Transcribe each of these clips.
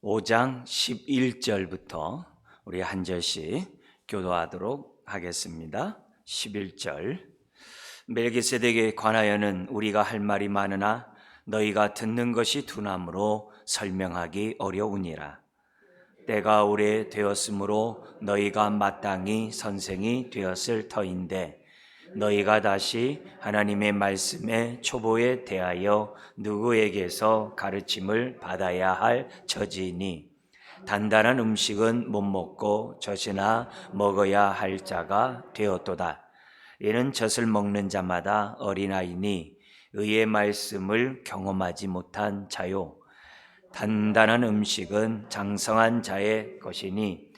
5장 11절부터 우리 한 절씩 교도하도록 하겠습니다. 11절. 멜기세덱에 관하여는 우리가 할 말이 많으나 너희가 듣는 것이 둔함으로 설명하기 어려우니라. 때가 오래 되었으므로 너희가 마땅히 선생이 되었을 터인데 너희가 다시 하나님의 말씀의 초보에 대하여 누구에게서 가르침을 받아야 할 처지니 단단한 음식은 못 먹고 젖이나 먹어야 할 자가 되었도다. 이는 젖을 먹는 자마다 어린아이니 의의 말씀을 경험하지 못한 자요. 단단한 음식은 장성한 자의 것이니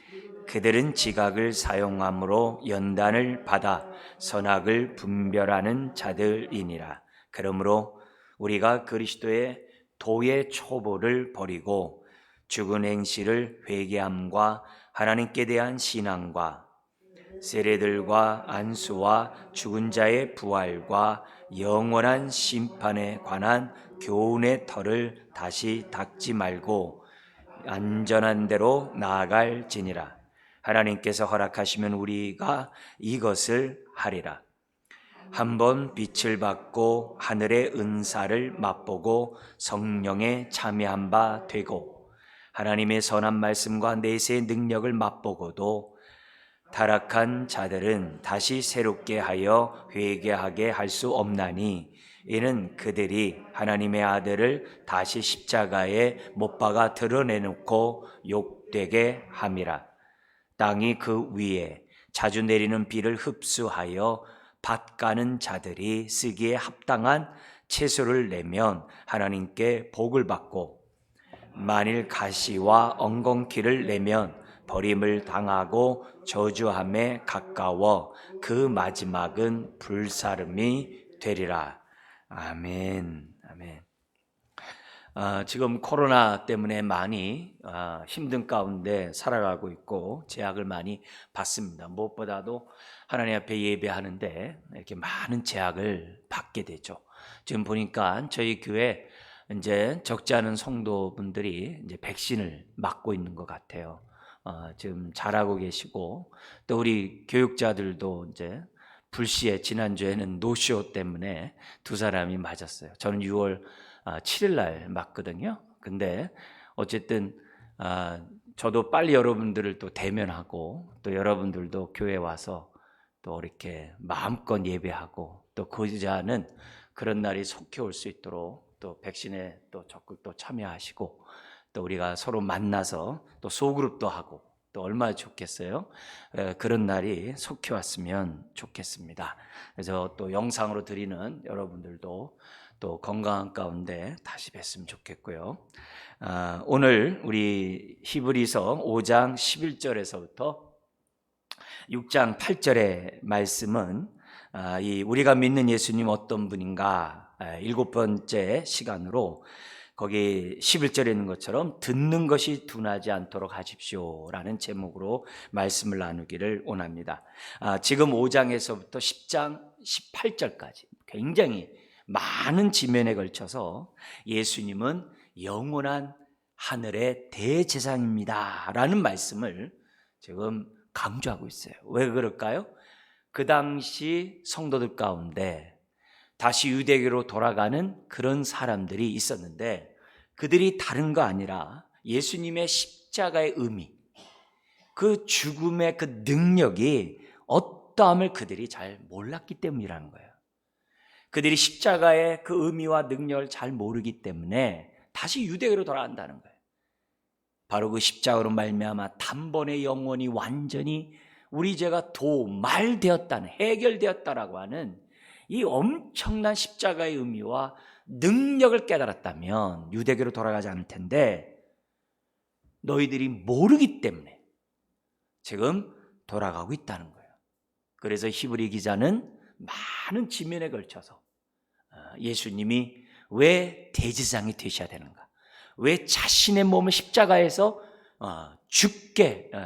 그들은 지각을 사용함으로 연단을 받아 선악을 분별하는 자들이니라. 그러므로 우리가 그리스도의 도의 초보를 버리고 죽은 행실을 회개함과 하나님께 대한 신앙과 세례들과 안수와 죽은 자의 부활과 영원한 심판에 관한 교훈의 털을 다시 닦지 말고 안전한 대로 나아갈지니라. 하나님께서 허락하시면 우리가 이것을 하리라. 한번 빛을 받고 하늘의 은사를 맛보고 성령에 참여한 바 되고 하나님의 선한 말씀과 내세의 능력을 맛보고도 타락한 자들은 다시 새롭게 하여 회개하게 할 수 없나니 이는 그들이 하나님의 아들을 다시 십자가에 못 박아 드러내놓고 욕되게 함이라. 땅이 그 위에 자주 내리는 비를 흡수하여 밭 가는 자들이 쓰기에 합당한 채소를 내면 하나님께 복을 받고 만일 가시와 엉겅퀴를 내면 버림을 당하고 저주함에 가까워 그 마지막은 불사름이 되리라. 아멘. 아멘. 지금 코로나 때문에 많이 힘든 가운데 살아가고 있고 제약을 많이 받습니다. 무엇보다도 하나님 앞에 예배하는데 이렇게 많은 제약을 받게 되죠. 지금 보니까 저희 교회 이제 적지 않은 성도분들이 이제 백신을 맞고 있는 것 같아요. 지금 잘하고 계시고 또 우리 교육자들도 이제 불시에 지난주에는 노쇼 때문에 두 사람이 맞았어요. 저는 6월 7일 날 맞거든요. 근데 어쨌든 저도 빨리 여러분들을 또 대면하고 또 여러분들도 교회 와서 또 이렇게 마음껏 예배하고 또 고자는 그런 날이 속히 올 수 있도록 또 백신에 또 적극 또 참여하시고 또 우리가 서로 만나서 또 소그룹도 하고 또 얼마나 좋겠어요. 그런 날이 속히 왔으면 좋겠습니다. 그래서 또 영상으로 드리는 여러분들도 또 건강한 가운데 다시 뵀으면 좋겠고요. 오늘 우리 히브리서 5장 11절에서부터 6장 8절의 말씀은 우리가 믿는 예수님 어떤 분인가 7번째 시간으로 거기 11절에 있는 것처럼 듣는 것이 둔하지 않도록 하십시오라는 제목으로 말씀을 나누기를 원합니다. 지금 5장에서부터 10장 18절까지 굉장히 많은 지면에 걸쳐서 예수님은 영원한 하늘의 대제사장입니다 라는 말씀을 지금 강조하고 있어요. 왜 그럴까요? 그 당시 성도들 가운데 다시 유대교로 돌아가는 그런 사람들이 있었는데 그들이 다른 거 아니라 예수님의 십자가의 의미, 그 죽음의 그 능력이 어떠함을 그들이 잘 몰랐기 때문이라는 거예요. 그들이 십자가의 그 의미와 능력을 잘 모르기 때문에 다시 유대교로 돌아간다는 거예요. 바로 그 십자가로 말미암아 단번에 영원히 완전히 우리 죄가 도말되었다는, 해결되었다라고 하는 이 엄청난 십자가의 의미와 능력을 깨달았다면 유대교로 돌아가지 않을 텐데 너희들이 모르기 때문에 지금 돌아가고 있다는 거예요. 그래서 히브리 기자는 많은 지면에 걸쳐서 예수님이 왜 대제사장이 되셔야 되는가, 왜 자신의 몸을 십자가에서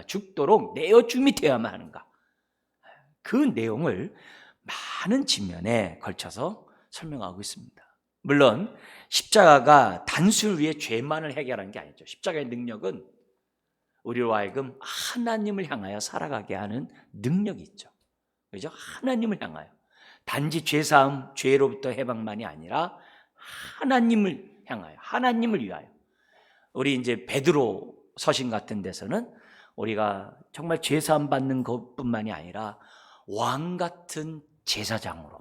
죽도록 내어줌이 되어야만 하는가, 그 내용을 많은 지면에 걸쳐서 설명하고 있습니다. 물론 십자가가 단순을 위해 죄만을 해결한 게 아니죠. 십자가의 능력은 우리로 하여금 하나님을 향하여 살아가게 하는 능력이 있죠. 그죠? 하나님을 향하여. 단지 죄사함, 죄로부터 해방만이 아니라 하나님을 향하여, 하나님을 위하여. 우리 이제 베드로 서신 같은 데서는 우리가 정말 죄사함 받는 것뿐만이 아니라 왕 같은 제사장으로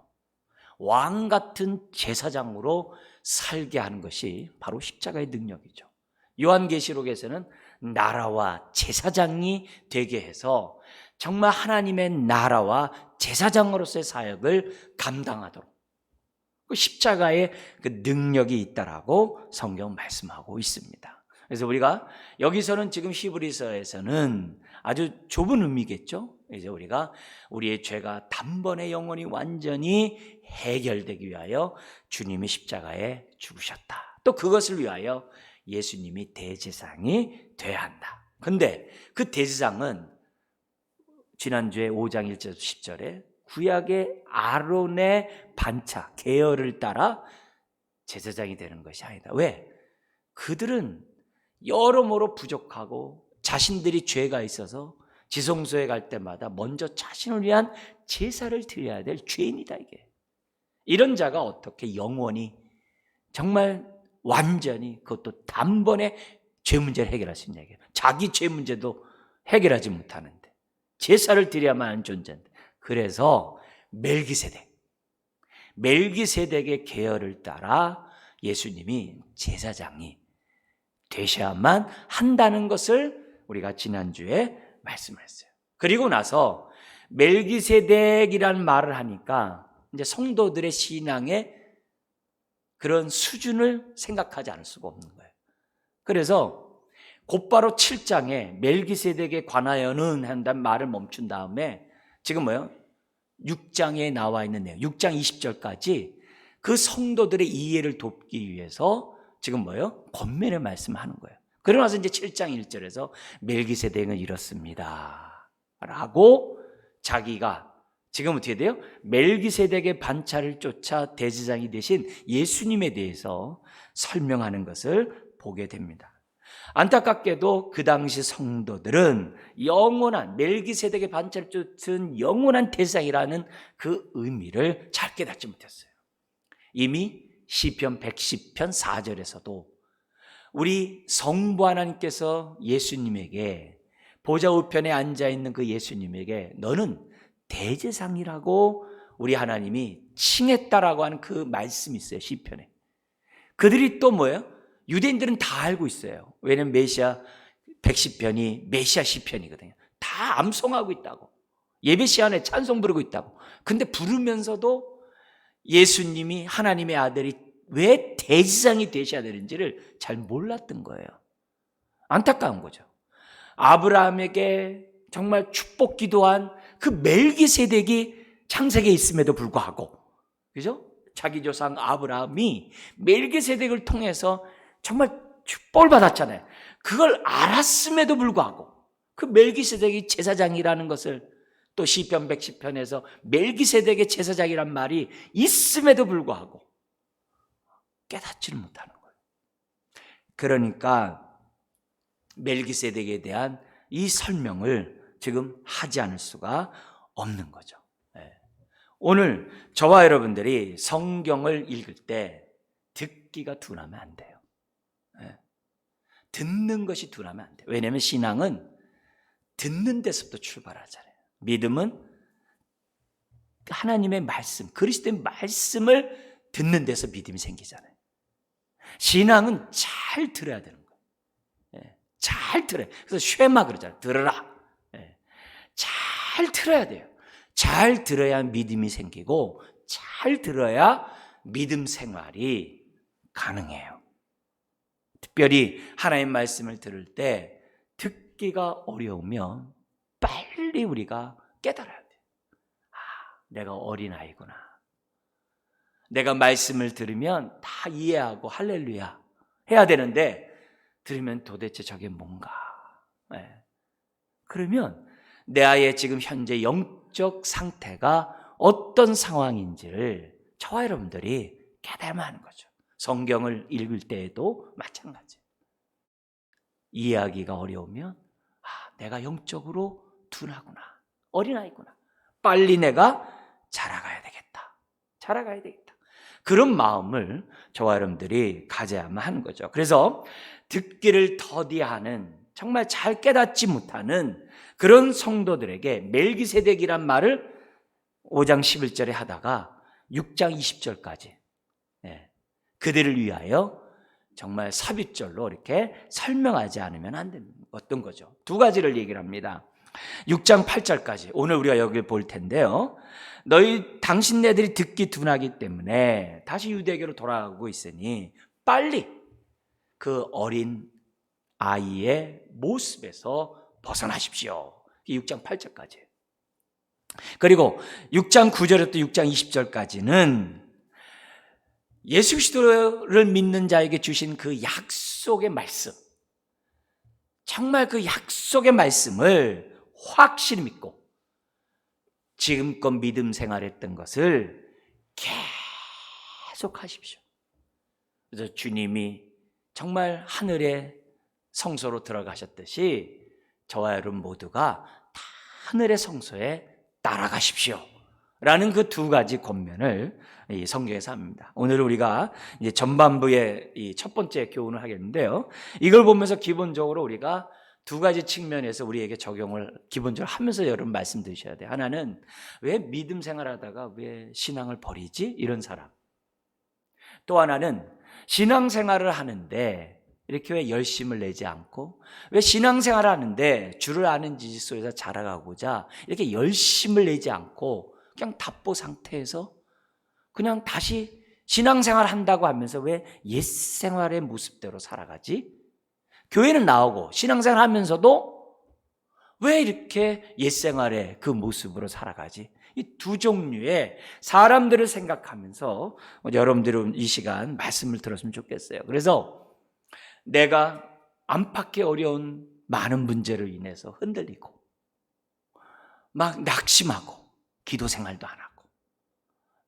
살게 하는 것이 바로 십자가의 능력이죠. 요한계시록에서는 나라와 제사장이 되게 해서 정말 하나님의 나라와 제사장으로서의 사역을 감당하도록 그 십자가의 그 능력이 있다라고 성경 말씀하고 있습니다. 그래서 우리가 여기서는 지금 히브리서에서는 아주 좁은 의미겠죠. 이제 우리가 우리의 죄가 단번에 영원히 완전히 해결되기 위하여 주님이 십자가에 죽으셨다. 또 그것을 위하여 예수님이 대제사장이 돼야 한다. 근데 그 대제사장은 지난주에 5장 1절 10절에 구약의 아론의 반차, 계열을 따라 제사장이 되는 것이 아니다. 왜? 그들은 여러모로 부족하고 자신들이 죄가 있어서 지성소에 갈 때마다 먼저 자신을 위한 제사를 드려야 될 죄인이다 이게. 이런 자가 어떻게 영원히 정말 완전히 그것도 단번에 죄 문제를 해결할 수 있냐 이게. 자기 죄 문제도 해결하지 못하는데 제사를 드려야만 하는 존재인데. 그래서 멜기세덱의 계열을 따라 예수님이 제사장이 되셔야만 한다는 것을 우리가 지난주에 말씀을 했어요. 그리고 나서 멜기세덱이라는 말을 하니까 이제 성도들의 신앙의 그런 수준을 생각하지 않을 수가 없는 거예요. 그래서 곧바로 7장에 멜기세덱에 관하여는 한다는 말을 멈춘 다음에 지금 뭐예요? 6장에 나와 있는 내용, 6장 20절까지 그 성도들의 이해를 돕기 위해서 지금 뭐예요? 권면의 말씀을 하는 거예요. 그러고 나서 이제 7장 1절에서 멜기세덱은 이렇습니다 라고 자기가 지금 어떻게 돼요? 멜기세덱의 반차를 쫓아 대제사장이 되신 예수님에 대해서 설명하는 것을 보게 됩니다. 안타깝게도 그 당시 성도들은 영원한 멜기세덱의 반차를 쫓은 영원한 대제사장이라는 그 의미를 잘 깨닫지 못했어요. 이미 시편 110편 4절에서도 우리 성부 하나님께서 예수님에게 보좌 우편에 앉아있는 그 예수님에게 너는 대제사장이라고 우리 하나님이 칭했다라고 하는 그 말씀이 있어요. 시편에. 그들이 또 뭐예요? 유대인들은 다 알고 있어요. 왜냐하면 메시아 110편이 메시아 시편이거든요. 다 암송하고 있다고. 예배 시간에 찬송 부르고 있다고. 근데 부르면서도 예수님이 하나님의 아들이 왜 대제사장이 되셔야 되는지를 잘 몰랐던 거예요. 안타까운 거죠. 아브라함에게 정말 축복 기도한 그 멜기세덱이 창세기에 있음에도 불구하고, 그죠? 자기 조상 아브라함이 멜기세덱을 통해서 정말 축복을 받았잖아요. 그걸 알았음에도 불구하고 그 멜기세덱이 제사장이라는 것을 또 시편 110편에서 멜기세덱의 제사장이란 말이 있음에도 불구하고 깨닫지를 못하는 거예요. 그러니까 멜기세덱에 대한 이 설명을 지금 하지 않을 수가 없는 거죠. 오늘 저와 여러분들이 성경을 읽을 때 듣기가 둔하면 안 돼요. 듣는 것이 둔하면 안 돼요. 왜냐하면 신앙은 듣는 데서부터 출발하잖아요. 믿음은 하나님의 말씀, 그리스도의 말씀을 듣는 데서 믿음이 생기잖아요. 신앙은 잘 들어야 되는 거예요. 잘 들어야 돼요. 그래서 쉐마 그러잖아요. 들어라. 잘 들어야 돼요. 잘 들어야 믿음이 생기고 잘 들어야 믿음 생활이 가능해요. 특별히 하나님의 말씀을 들을 때 듣기가 어려우면 빨리 우리가 깨달아야 돼요. 내가 어린아이구나. 내가 말씀을 들으면 다 이해하고 할렐루야 해야 되는데 들으면 도대체 저게 뭔가. 그러면 내 아이의 지금 현재 영적 상태가 어떤 상황인지를 저와 여러분들이 깨달으면 하는 거죠. 성경을 읽을 때에도 마찬가지예요. 이해하기가 어려우면 내가 영적으로 둔하구나, 어린아이구나, 빨리 내가 자라가야 되겠다. 그런 마음을 저와 여러분들이 가져야만 하는 거죠. 그래서 듣기를 더디하는, 정말 잘 깨닫지 못하는 그런 성도들에게 멜기세덱이란 말을 5장 11절에 하다가 6장 20절까지 그들을 위하여 정말 삽입절로 이렇게 설명하지 않으면 안 되는 어떤 거죠. 두 가지를 얘기를 합니다. 6장 8절까지 오늘 우리가 여기를 볼 텐데요. 당신네들이 듣기 둔하기 때문에 다시 유대교로 돌아가고 있으니 빨리 그 어린 아이의 모습에서 벗어나십시오. 6장 8절까지. 그리고 6장 9절부터 6장 20절까지는 예수 그리스도를 믿는 자에게 주신 그 약속의 말씀, 정말 그 약속의 말씀을 확실히 믿고 지금껏 믿음 생활했던 것을 계속 하십시오. 그래서 주님이 정말 하늘의 성소로 들어가셨듯이 저와 여러분 모두가 다 하늘의 성소에 따라가십시오 라는 그 두 가지 권면을 이 성경에서 합니다. 오늘 우리가 이제 전반부의 이 첫 번째 교훈을 하겠는데요. 이걸 보면서 기본적으로 우리가 두 가지 측면에서 우리에게 적용을 기본적으로 하면서 여러분 말씀드리셔야 돼요. 하나는 왜 믿음 생활하다가 왜 신앙을 버리지? 이런 사람. 또 하나는 신앙생활을 하는데 이렇게 왜 열심을 내지 않고, 왜 신앙생활을 하는데 주를 아는 지식 속에서 자라가고자 이렇게 열심을 내지 않고 그냥 답보 상태에서 그냥 다시 신앙생활 한다고 하면서 왜 옛생활의 모습대로 살아가지? 교회는 나오고 신앙생활 하면서도 왜 이렇게 옛생활의 그 모습으로 살아가지? 이 두 종류의 사람들을 생각하면서 여러분들은 이 시간 말씀을 들었으면 좋겠어요. 그래서 내가 안팎의 어려운 많은 문제로 인해서 흔들리고 막 낙심하고 기도 생활도 안 하고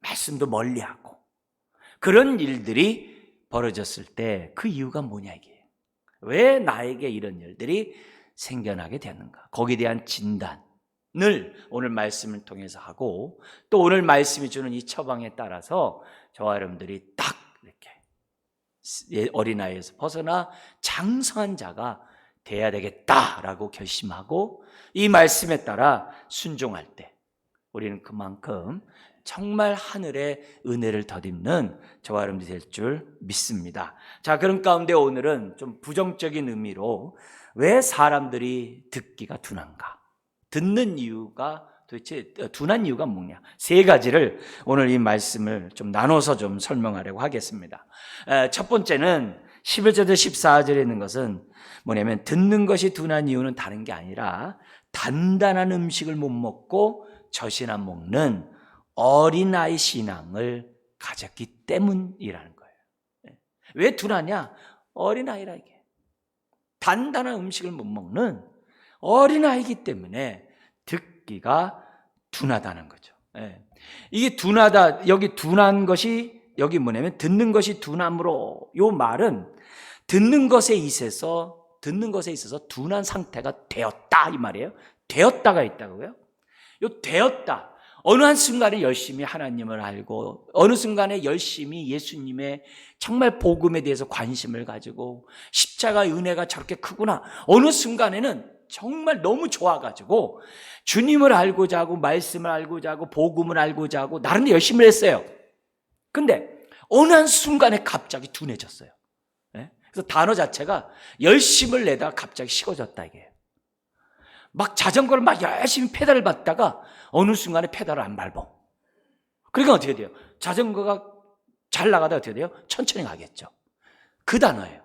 말씀도 멀리하고 그런 일들이 벌어졌을 때 그 이유가 뭐냐 이게. 왜 나에게 이런 일들이 생겨나게 되는가. 거기에 대한 진단을 오늘 말씀을 통해서 하고 또 오늘 말씀이 주는 이 처방에 따라서 저와 여러분들이 딱 이렇게 어린아이에서 벗어나 장성한 자가 돼야 되겠다라고 결심하고 이 말씀에 따라 순종할 때 우리는 그만큼 정말 하늘의 은혜를 덧입는 저와 여러분들이 될 줄 믿습니다. 자, 그런 가운데 오늘은 좀 부정적인 의미로 왜 사람들이 듣기가 둔한가? 듣는 이유가 도대체 둔한 이유가 뭐냐? 세 가지를 오늘 이 말씀을 좀 나눠서 좀 설명하려고 하겠습니다. 첫 번째는 11절에서 14절에 있는 것은 뭐냐면 듣는 것이 둔한 이유는 다른 게 아니라 단단한 음식을 못 먹고 젖이나 먹는 어린아이 신앙을 가졌기 때문이라는 거예요. 왜 둔하냐? 어린아이라 이게. 단단한 음식을 못 먹는 어린아이기 때문에 듣기가 둔하다는 거죠. 이게 둔하다, 여기 둔한 것이 여기 뭐냐면 듣는 것이 둔함으로 요 말은 듣는 것에 있어서 둔한 상태가 되었다 이 말이에요. 되었다가 있다고요. 요 되었다. 어느 한 순간에 열심히 하나님을 알고 어느 순간에 열심히 예수님의 정말 복음에 대해서 관심을 가지고 십자가의 은혜가 저렇게 크구나. 어느 순간에는 정말 너무 좋아가지고 주님을 알고자 하고 말씀을 알고자 하고 복음을 알고자 하고 나름대로 열심히 했어요. 근데 어느 한 순간에 갑자기 둔해졌어요. 그래서 단어 자체가 열심을 내다가 갑자기 식어졌다 이게. 막 자전거를 막 열심히 페달을 밟다가 어느 순간에 페달을 안 밟아. 그러니까 어떻게 돼요? 자전거가 잘 나가다 어떻게 돼요? 천천히 가겠죠. 그 단어예요.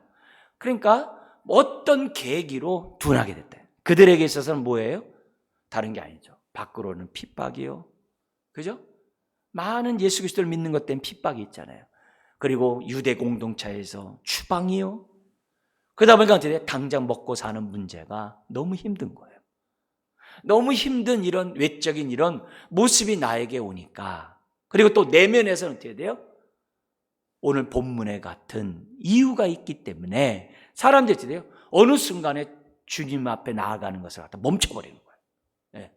그러니까 어떤 계기로 둔하게 됐대. 그들에게 있어서는 뭐예요? 다른 게 아니죠. 밖으로는 핍박이요. 그죠? 많은 예수 그리스도를 믿는 것 때문에 핍박이 있잖아요. 그리고 유대 공동체에서 추방이요. 그러다 보니까 어떻게 돼요? 당장 먹고 사는 문제가 너무 힘든 거예요. 너무 힘든 이런 외적인 이런 모습이 나에게 오니까, 그리고 또 내면에서는 어떻게 돼요? 오늘 본문에 같은 이유가 있기 때문에 사람들이 어느 순간에 주님 앞에 나아가는 것을 갖다 멈춰버리는 거예요. 예.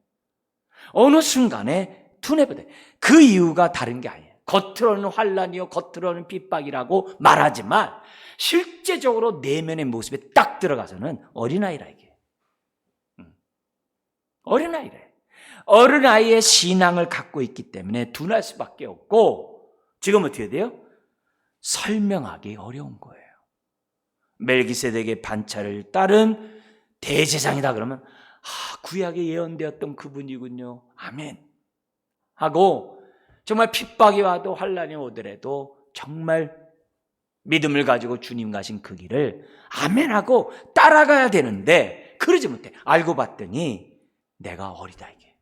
어느 순간에 둔해버려요. 그 이유가 다른 게 아니에요. 겉으로는 환난이요 겉으로는 핍박이라고 말하지만 실제적으로 내면의 모습에 딱 들어가서는 어린아이라 이게. 어린아이래. 어린아이의 신앙을 갖고 있기 때문에 둔할 수밖에 없고 지금 어떻게 돼요? 설명하기 어려운 거예요. 멜기세덱의 반차를 따른 대제사장이다 그러면 구약에 예언되었던 그분이군요. 아멘 하고 정말 핍박이 와도 환난이 오더라도 정말 믿음을 가지고 주님 가신 그 길을 아멘 하고 따라가야 되는데 그러지 못해. 알고 봤더니 내가 어리다 이게.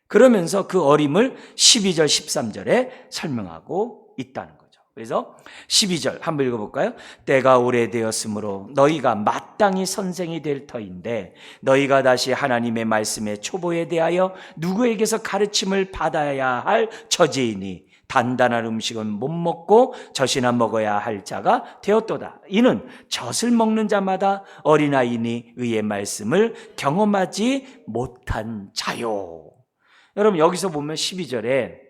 그러면서 그 어림을 12절 13절에 설명하고 있다는 거죠. 그래서 12절 한번 읽어볼까요? 때가 오래되었으므로 너희가 마땅히 선생이 될 터인데 너희가 다시 하나님의 말씀의 초보에 대하여 누구에게서 가르침을 받아야 할 처지이니 단단한 음식은 못 먹고 젖이나 먹어야 할 자가 되었도다. 이는 젖을 먹는 자마다 어린아이니 의의 말씀을 경험하지 못한 자요. 여러분 여기서 보면 12절에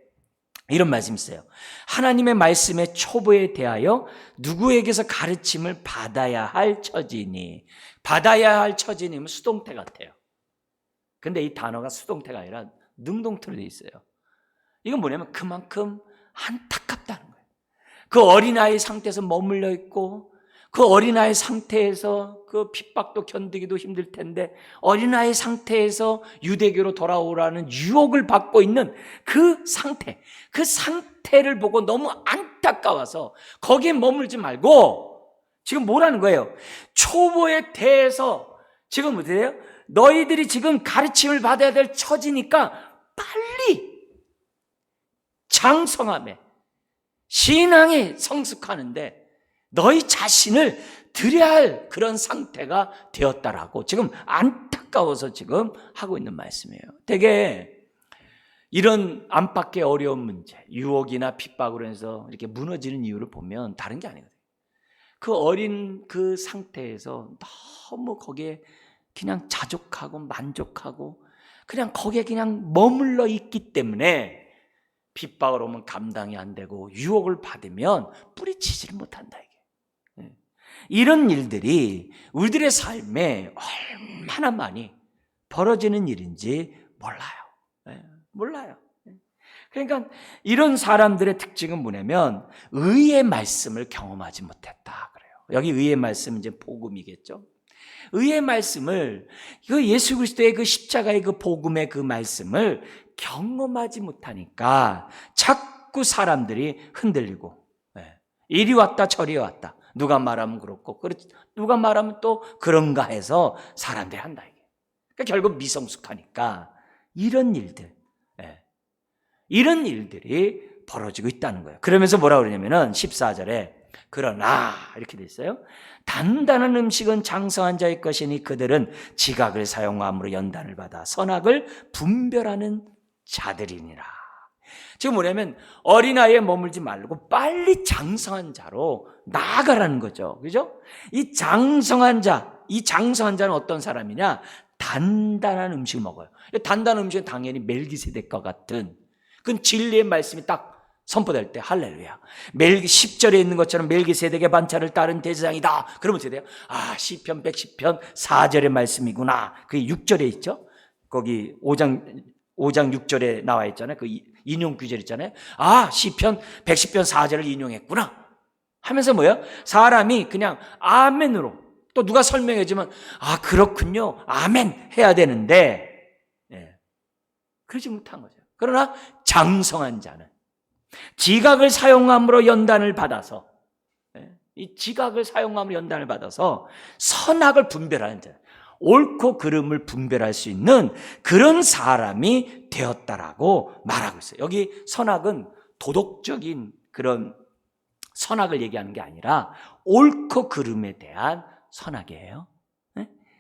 이런 말씀이 있어요. 하나님의 말씀의 초보에 대하여 누구에게서 가르침을 받아야 할 처지니. 받아야 할 처지니면 수동태 같아요. 근데 이 단어가 수동태가 아니라 능동태로 되어 있어요. 이건 뭐냐면 그만큼 안타깝다는 거예요. 그 어린아이 상태에서 머물러 있고 그 어린아이 상태에서 그 핍박도 견디기도 힘들 텐데 어린아이 상태에서 유대교로 돌아오라는 유혹을 받고 있는 그 상태를 보고 너무 안타까워서 거기에 머물지 말고 지금 뭐라는 거예요? 초보에 대해서 지금 어때요? 너희들이 지금 가르침을 받아야 될 처지니까 빨리 장성함에 신앙에 성숙하는데 너희 자신을 드려야 할 그런 상태가 되었다라고 지금 안타까워서 지금 하고 있는 말씀이에요. 되게 이런 안팎의 어려운 문제, 유혹이나 핍박으로 해서 이렇게 무너지는 이유를 보면 다른 게 아니거든요. 그 어린 그 상태에서 너무 거기에 그냥 자족하고 만족하고 그냥 거기에 그냥 머물러 있기 때문에 핍박을 오면 감당이 안 되고 유혹을 받으면 뿌리치지를 못한다 이게. 이런 일들이 우리들의 삶에 얼마나 많이 벌어지는 일인지 몰라요. 몰라요. 그러니까 이런 사람들의 특징은 뭐냐면 의의 말씀을 경험하지 못했다 그래요. 여기 의의 말씀은 이제 복음이겠죠. 의의 말씀을 그 예수 그리스도의 그 십자가의 그 복음의 그 말씀을 경험하지 못하니까 자꾸 사람들이 흔들리고 이리 왔다 저리 왔다. 누가 말하면 그렇고 누가 말하면 또 그런가 해서 사람들이 한다. 그러니까 결국 미성숙하니까 이런 일들이 벌어지고 있다는 거예요. 그러면서 뭐라고 그러냐면은 14절에 그러나 이렇게 돼 있어요. 단단한 음식은 장성한 자의 것이니 그들은 지각을 사용함으로 연단을 받아 선악을 분별하는 자들이니라. 지금 뭐냐면 어린아이에 머물지 말고 빨리 장성한 자로 나아가라는 거죠. 그죠? 이 장성한 자는 어떤 사람이냐? 단단한 음식을 먹어요. 단단한 음식은 당연히 멜기세덱과 같은 그건 진리의 말씀이 딱 선포될 때 할렐루야. 10절에 있는 것처럼 멜기세덱의 반차를 따른 대제사장이다. 그러면 어떻게 돼요? 시편 110편 4절의 말씀이구나. 그게 6절에 있죠. 거기 5장 6절에 나와 있잖아요. 그 인용 구절 있잖아요. 시편 110편 4절을 인용했구나 하면서 뭐예요? 사람이 그냥 아멘으로 또 누가 설명해주면 그렇군요. 아멘 해야 되는데 그러지 못한 거죠. 그러나 장성한 자는 지각을 사용함으로 연단을 받아서 이 지각을 사용함으로 연단을 받아서 선악을 분별하는 자, 옳고 그름을 분별할 수 있는 그런 사람이 되었다라고 말하고 있어요. 여기 선악은 도덕적인 그런 선악을 얘기하는 게 아니라 옳고 그름에 대한 선악이에요.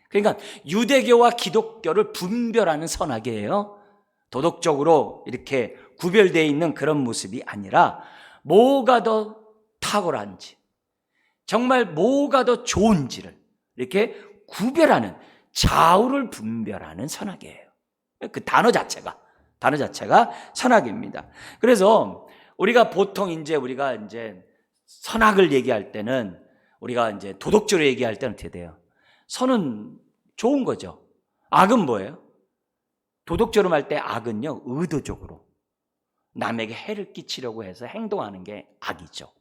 그러니까 유대교와 기독교를 분별하는 선악이에요. 도덕적으로 이렇게 구별되어 있는 그런 모습이 아니라 뭐가 더 탁월한지, 정말 뭐가 더 좋은지를 이렇게 구별하는, 좌우를 분별하는 선악이에요. 그 단어 자체가 선악입니다. 그래서 우리가 보통 우리가 선악을 얘기할 때는, 우리가 도덕적으로 얘기할 때는 어떻게 돼요? 선은 좋은 거죠. 악은 뭐예요? 도덕적으로 할 때 악은요, 의도적으로 남에게 해를 끼치려고 해서 행동하는 게 악이죠.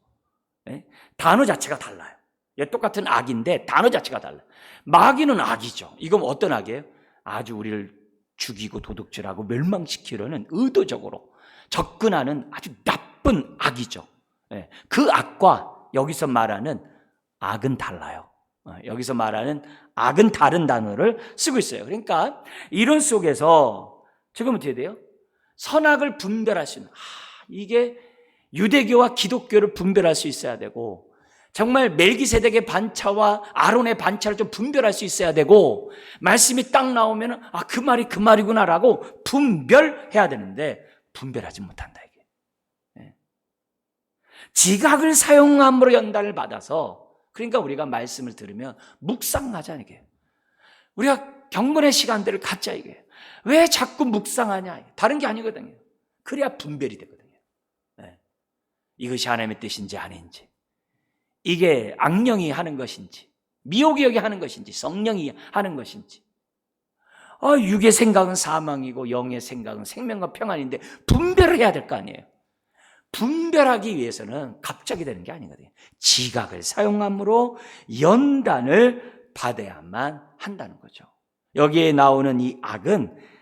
네? 단어 자체가 달라요. 똑같은 악인데 단어 자체가 달라요. 마귀는 악이죠. 이건 어떤 악이에요? 아주 우리를 죽이고 도둑질하고 멸망시키려는 의도적으로 접근하는 아주 나쁜 악이죠. 네. 그 악과 여기서 말하는 악은 달라요. 여기서 말하는 악은 다른 단어를 쓰고 있어요. 그러니까 이런 속에서 지금 어떻게 돼요? 선악을 분별할 수 있는, 이게 유대교와 기독교를 분별할 수 있어야 되고, 정말 멜기세덱의 반차와 아론의 반차를 좀 분별할 수 있어야 되고, 말씀이 딱 나오면 그 말이 그 말이구나라고 분별해야 되는데 분별하지 못한다, 이게. 지각을 사용함으로 연단을 받아서, 그러니까 우리가 말씀을 들으면 묵상하자, 이게. 우리가 경건의 시간들을 갖자, 이게. 왜 자꾸 묵상하냐? 다른 게 아니거든요. 그래야 분별이 되거든요. 네. 이것이 하나님의 뜻인지 아닌지, 이게 악령이 하는 것인지, 미혹이 여기 하는 것인지, 성령이 하는 것인지. 육의 생각은 사망이고 영의 생각은 생명과 평안인데 분별을 해야 될 거 아니에요. 분별하기 위해서는 갑자기 되는 게 아니거든요. 지각을 사용함으로 연단을 받아야만 한다는 거죠. 여기에 나오는 이 악은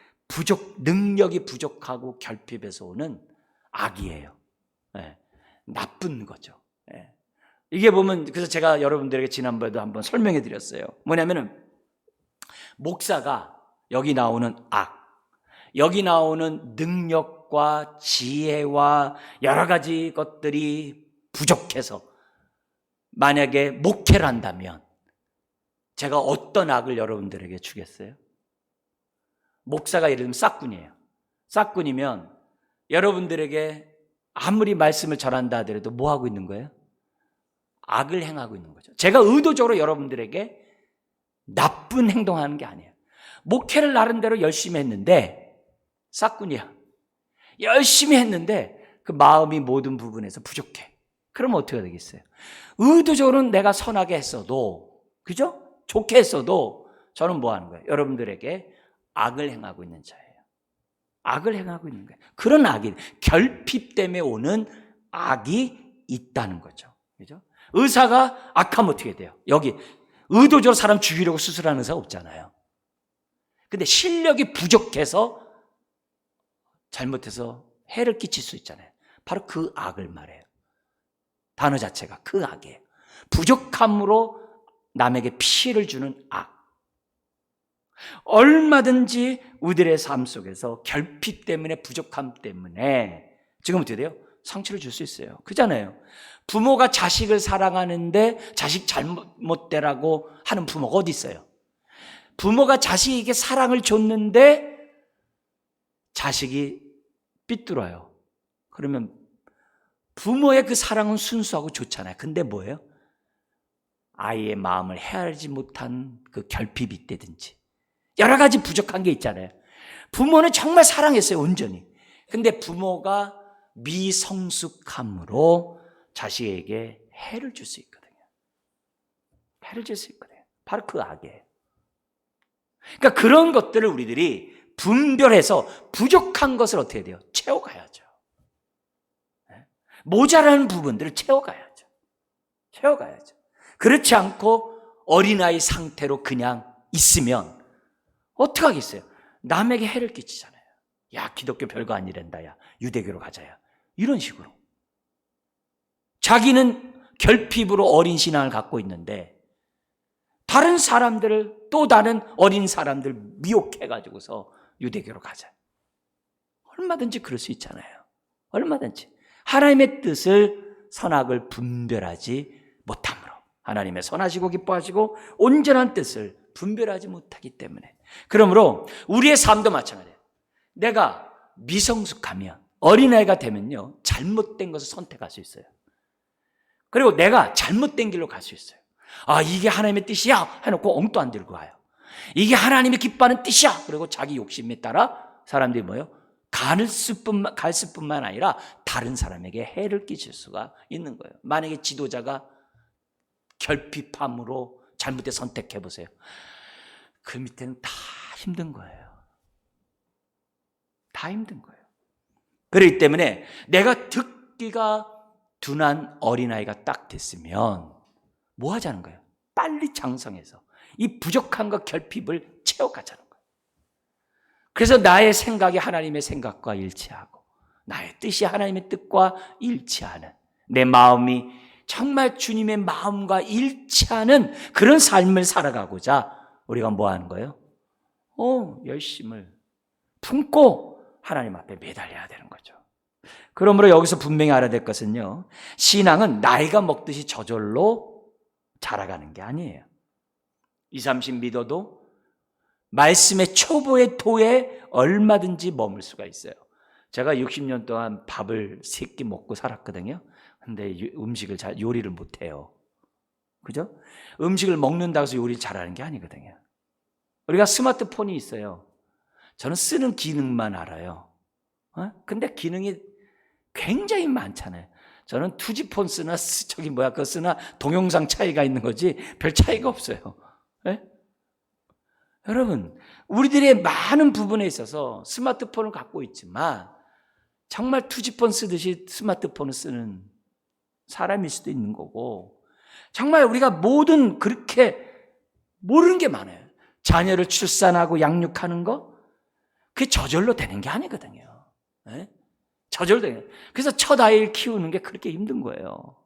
능력이 부족하고 결핍에서 오는 악이에요. 네, 나쁜 거죠. 네. 이게 보면, 그래서 제가 여러분들에게 지난번에도 한번 설명해 드렸어요. 뭐냐면은, 목사가 여기 나오는 악, 여기 나오는 능력과 지혜와 여러 가지 것들이 부족해서 만약에 목회를 한다면 제가 어떤 악을 여러분들에게 주겠어요? 목사가 예를 들면 싹군이에요. 싹군이면 여러분들에게 아무리 말씀을 전한다 하더라도 뭐 하고 있는 거예요? 악을 행하고 있는 거죠. 제가 의도적으로 여러분들에게 나쁜 행동하는 게 아니에요. 목회를 나름대로 열심히 했는데, 싹군이야. 열심히 했는데 그 마음이 모든 부분에서 부족해. 그러면 어떻게 되겠어요? 의도적으로는 내가 선하게 했어도, 그죠? 좋게 했어도 저는 뭐 하는 거예요? 여러분들에게 악을 행하고 있는 자예요. 악을 행하고 있는 거예요. 그런 악이, 결핍 때문에 오는 악이 있다는 거죠. 그죠? 의사가 악하면 어떻게 돼요? 여기 의도적으로 사람 죽이려고 수술하는 의사 없잖아요. 근데 실력이 부족해서 잘못해서 해를 끼칠 수 있잖아요. 바로 그 악을 말해요. 단어 자체가 그 악이에요. 부족함으로 남에게 피해를 주는 악. 얼마든지 우리들의 삶 속에서 결핍 때문에, 부족함 때문에 지금 어떻게 돼요? 상처를 줄 수 있어요. 그잖아요. 부모가 자식을 사랑하는데 자식 잘못되라고 하는 부모가 어디 있어요? 부모가 자식에게 사랑을 줬는데 자식이 삐뚤어요. 그러면 부모의 그 사랑은 순수하고 좋잖아요. 근데 뭐예요? 아이의 마음을 헤아리지 못한 그 결핍이 있다든지 여러 가지 부족한 게 있잖아요. 부모는 정말 사랑했어요, 온전히. 근데 부모가 미성숙함으로 자식에게 해를 줄 수 있거든요. 해를 줄 수 있거든요. 바로 그 악이에요. 그러니까 그런 것들을 우리들이 분별해서 부족한 것을 어떻게 해야 돼요? 채워가야죠. 모자라는 부분들을 채워가야죠. 그렇지 않고 어린아이 상태로 그냥 있으면 어떡하겠어요? 남에게 해를 끼치잖아요. 야, 기독교 별거 아니란다. 야, 유대교로 가자야. 이런 식으로. 자기는 결핍으로 어린 신앙을 갖고 있는데 다른 사람들을, 또 다른 어린 사람들 미혹해가지고서 유대교로 가자. 얼마든지 그럴 수 있잖아요. 얼마든지. 하나님의 뜻을, 선악을 분별하지 못함으로, 하나님의 선하시고 기뻐하시고 온전한 뜻을 분별하지 못하기 때문에. 그러므로 우리의 삶도 마찬가지예요. 내가 미성숙하면, 어린아이가 되면요, 잘못된 것을 선택할 수 있어요. 그리고 내가 잘못된 길로 갈 수 있어요. 아, 이게 하나님의 뜻이야 해놓고 엉도 안 들고 가요. 이게 하나님이 기뻐하는 뜻이야. 그리고 자기 욕심에 따라 사람들이 뭐예요? 갈 수뿐만 아니라 다른 사람에게 해를 끼칠 수가 있는 거예요. 만약에 지도자가 결핍함으로 잘못된 선택해 보세요. 그 밑에는 다 힘든 거예요. 다 힘든 거예요. 그렇기 때문에 내가 듣기가 둔한 어린아이가 딱 됐으면 뭐 하자는 거예요? 빨리 장성해서 이 부족함과 결핍을 채워가자는 거예요. 그래서 나의 생각이 하나님의 생각과 일치하고 나의 뜻이 하나님의 뜻과 일치하는, 내 마음이 정말 주님의 마음과 일치하는 그런 삶을 살아가고자 우리가 뭐 하는 거예요? 열심을 품고 하나님 앞에 매달려야 되는 거죠. 그러므로 여기서 분명히 알아야 될 것은요, 신앙은 나이가 먹듯이 저절로 자라가는 게 아니에요. 20, 30 믿어도 말씀의 초보의 도에 얼마든지 머물 수가 있어요. 제가 60년 동안 밥을 3끼 먹고 살았거든요. 근데 음식을 잘 요리를 못해요. 그죠? 음식을 먹는다고 해서 요리 잘하는 게 아니거든요. 우리가 스마트폰이 있어요. 저는 쓰는 기능만 알아요. 근데 기능이 굉장히 많잖아요. 저는 투지폰 쓰나 그거 쓰나 동영상 차이가 있는 거지 별 차이가 없어요. 네? 여러분, 우리들의 많은 부분에 있어서 스마트폰을 갖고 있지만 정말 투지폰 쓰듯이 스마트폰을 쓰는 사람일 수도 있는 거고, 정말 우리가 모든 그렇게 모르는 게 많아요. 자녀를 출산하고 양육하는 거, 그게 저절로 되는 게 아니거든요. 네? 저절로 되는 거예요. 그래서 첫 아이를 키우는 게 그렇게 힘든 거예요.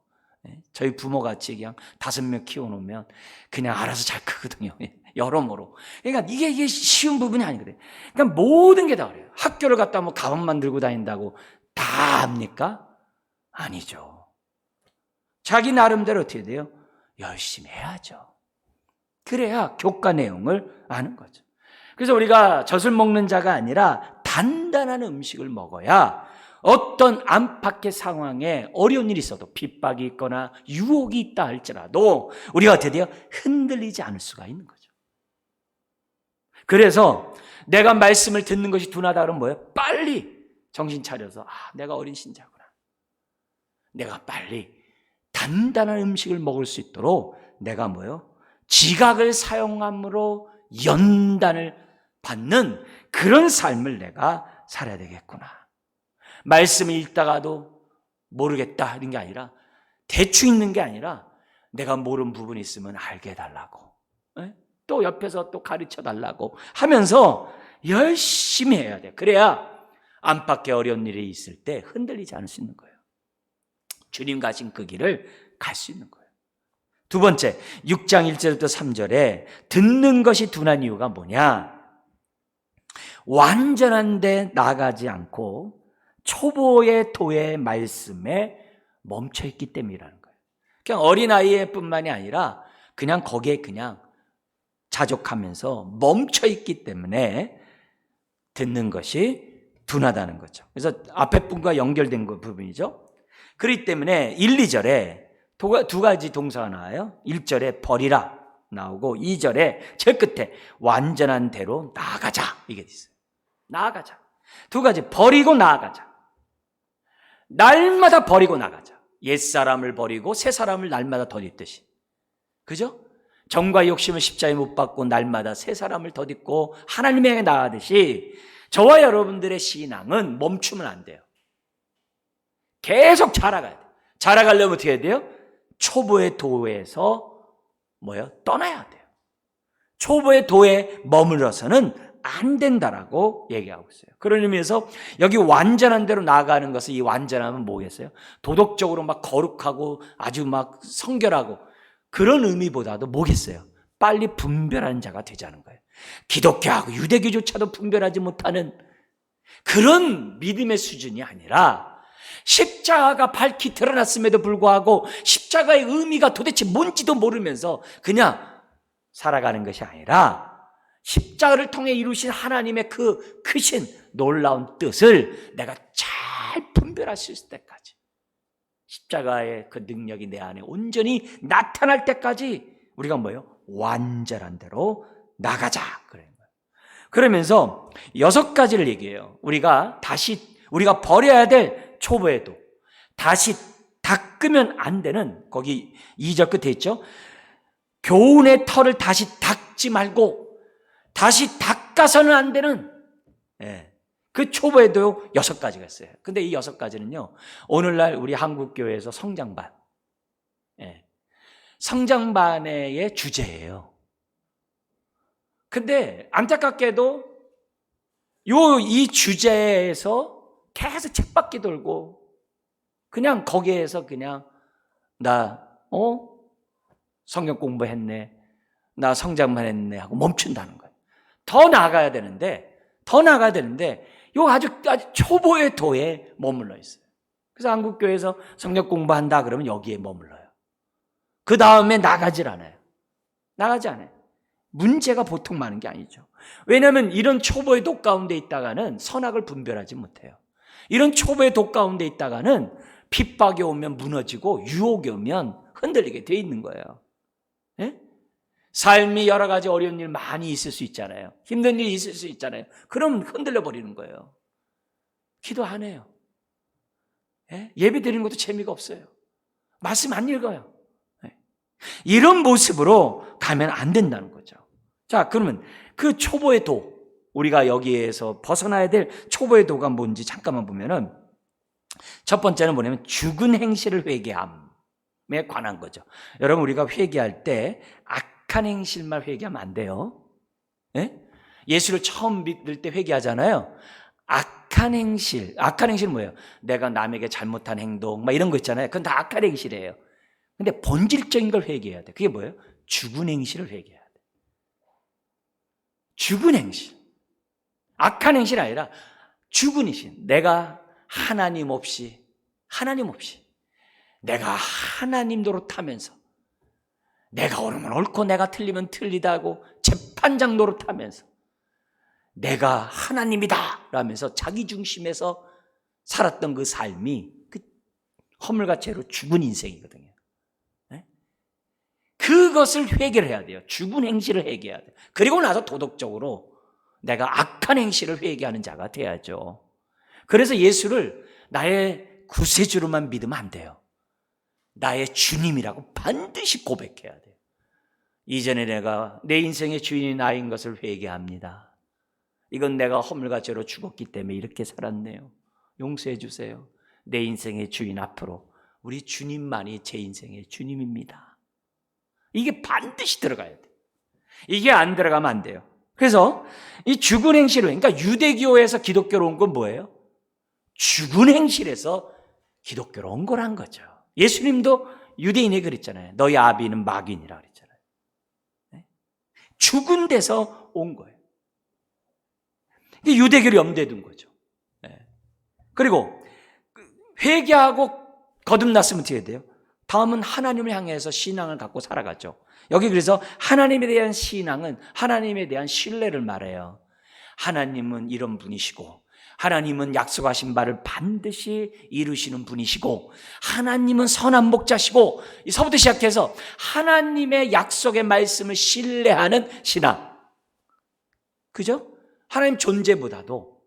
네? 저희 부모같이 그냥 5명 키워놓으면 그냥 알아서 잘 크거든요. 여러모로. 그러니까 이게 쉬운 부분이 아니거든요. 그러니까 모든 게 다 그래요. 학교를 갔다 뭐 가방만 들고 다닌다고 다 합니까? 아니죠. 자기 나름대로 어떻게 돼요? 열심히 해야죠. 그래야 교과 내용을 아는 거죠. 그래서 우리가 젖을 먹는 자가 아니라 단단한 음식을 먹어야 어떤 안팎의 상황에 어려운 일이 있어도, 핍박이 있거나 유혹이 있다 할지라도 우리가 어떻게 돼요? 흔들리지 않을 수가 있는 거죠. 그래서 내가 말씀을 듣는 것이 둔하다 그러면 뭐예요? 빨리 정신 차려서 내가 어린 신자구나. 내가 빨리 단단한 음식을 먹을 수 있도록 내가 뭐예요? 지각을 사용함으로 연단을 받는 그런 삶을 내가 살아야 되겠구나. 말씀을 읽다가도 모르겠다 이런 게 아니라, 대충 읽는 게 아니라 내가 모르는 부분이 있으면 알게 해달라고, 또 옆에서 또 가르쳐 달라고 하면서 열심히 해야 돼. 그래야 안팎에 어려운 일이 있을 때 흔들리지 않을 수 있는 거예요. 주님 가신 그 길을 갈 수 있는 거예요. 두 번째, 6장 1절부터 3절에 듣는 것이 둔한 이유가 뭐냐? 완전한 데 나가지 않고 초보의 도의 말씀에 멈춰있기 때문이라는 거예요. 그냥 어린아이의 뿐만이 아니라 그냥 거기에 그냥 자족하면서 멈춰있기 때문에 듣는 것이 둔하다는 거죠. 그래서 앞에 분과 연결된 부분이죠. 그렇기 때문에 1, 2절에 두 가지 동사가 나와요. 1절에 버리라 나오고 2절에 제일 끝에 완전한 대로 나아가자 이게 있어요. 나아가자. 두 가지, 버리고 나아가자. 날마다 버리고 나가자. 옛사람을 버리고 새사람을 날마다 덧입듯이. 그죠? 정과 욕심을 십자가에 못 박고 날마다 새사람을 덧입고 하나님에 향해 나아가듯이 저와 여러분들의 신앙은 멈추면 안 돼요. 계속 자라가야 돼요. 자라가려면 어떻게 해야 돼요? 초보의 도에서 떠나야 돼요. 초보의 도에 머물러서는 안 된다라고 얘기하고 있어요. 그런 의미에서 여기 완전한 대로 나아가는 것은, 이 완전함은 뭐겠어요? 도덕적으로 막 거룩하고 아주 막 성결하고 그런 의미보다도 뭐겠어요? 빨리 분별하는 자가 되자는 거예요. 기독교하고 유대교조차도 분별하지 못하는 그런 믿음의 수준이 아니라, 십자가가 밝히 드러났음에도 불구하고 십자가의 의미가 도대체 뭔지도 모르면서 그냥 살아가는 것이 아니라, 십자가를 통해 이루신 하나님의 그 크신 놀라운 뜻을 내가 잘 분별할 수 있을 때까지 십자가의 그 능력이 내 안에 온전히 나타날 때까지 우리가 뭐예요? 완전한 대로 나가자. 그러면서 6가지를 얘기해요. 우리가 버려야 될 초보의 도, 다시 닦으면 안 되는, 거기 2절 끝에 있죠. 교훈의 털을 다시 닦지 말고 다시 닦아서는 안 되는, 그 초보에도 6가지가 있어요. 근데 이 6가지는요, 오늘날 우리 한국교회에서 성장반의 주제예요. 근데 안타깝게도 이 주제에서 계속 쳇바퀴 돌고 그냥 거기에서 그냥 나 성경 공부했네, 나 성장만 했네 하고 멈춘다는 거예요. 더 나아가야 되는데 요 아주 초보의 도에 머물러 있어요. 그래서 한국교회에서 성경 공부한다 그러면 여기에 머물러요. 그 다음에 나가지 않아요. 문제가 보통 많은 게 아니죠. 왜냐하면 이런 초보의 독 가운데 있다가는 선악을 분별하지 못해요. 이런 초보의 독 가운데 있다가는 핍박이 오면 무너지고 유혹이 오면 흔들리게 돼 있는 거예요. 삶이 여러 가지 어려운 일 많이 있을 수 있잖아요. 힘든 일이 있을 수 있잖아요. 그럼 흔들려 버리는 거예요. 기도 안 해요. 예배 드리는 것도 재미가 없어요. 말씀 안 읽어요. 이런 모습으로 가면 안 된다는 거죠. 자, 그러면 그 초보의 도, 우리가 여기에서 벗어나야 될 초보의 도가 뭔지 잠깐만 보면은, 첫 번째는 뭐냐면 죽은 행실을 회개함에 관한 거죠. 여러분, 우리가 회개할 때 악한 행실만 회개하면 안 돼요. 예수를 처음 믿을 때 회개하잖아요. 악한 행실은 뭐예요? 내가 남에게 잘못한 행동 막 이런 거 있잖아요. 그건 다 악한 행실이에요. 근데 본질적인 걸 회개해야 돼. 그게 뭐예요? 죽은 행실을 회개해야 돼. 죽은 행실. 악한 행실이 아니라 죽은 행실. 내가 하나님 없이 내가 하나님 노릇하면서, 내가 옳으면 옳고 내가 틀리면 틀리다고 재판장 노릇하면서 내가 하나님이다 라면서 자기 중심에서 살았던 그 삶이 그 허물과죄로 죽은 인생이거든요. 그것을 회개를 해야 돼요. 죽은 행실을 회개해야 돼요. 그리고 나서 도덕적으로 내가 악한 행실을 회개하는 자가 돼야죠. 그래서 예수를 나의 구세주로만 믿으면 안 돼요. 나의 주님이라고 반드시 고백해야 돼요. 이전에 내가 내 인생의 주인이 나인 것을 회개합니다. 이건 내가 허물과 죄로 죽었기 때문에 이렇게 살았네요. 용서해 주세요. 내 인생의 주인 앞으로 우리 주님만이 제 인생의 주님입니다. 이게 반드시 들어가야 돼요. 이게 안 들어가면 안 돼요. 그래서 이 죽은 행실을, 그러니까 유대교에서 기독교로 온 건 뭐예요? 죽은 행실에서 기독교로 온 거란 거죠. 예수님도 유대인이 그랬잖아요. 너희 아비는 마귀니라 그랬잖아요. 죽은 데서 온 거예요. 유대교를 염두에 둔 거죠. 그리고 회개하고 거듭났으면 어떻게 해야 돼요? 다음은 하나님을 향해서 신앙을 갖고 살아가죠. 여기 그래서 하나님에 대한 신앙은 하나님에 대한 신뢰를 말해요. 하나님은 이런 분이시고, 하나님은 약속하신 바를 반드시 이루시는 분이시고, 하나님은 선한 목자시고, 이서부터 시작해서 하나님의 약속의 말씀을 신뢰하는 신앙. 그죠? 하나님 존재보다도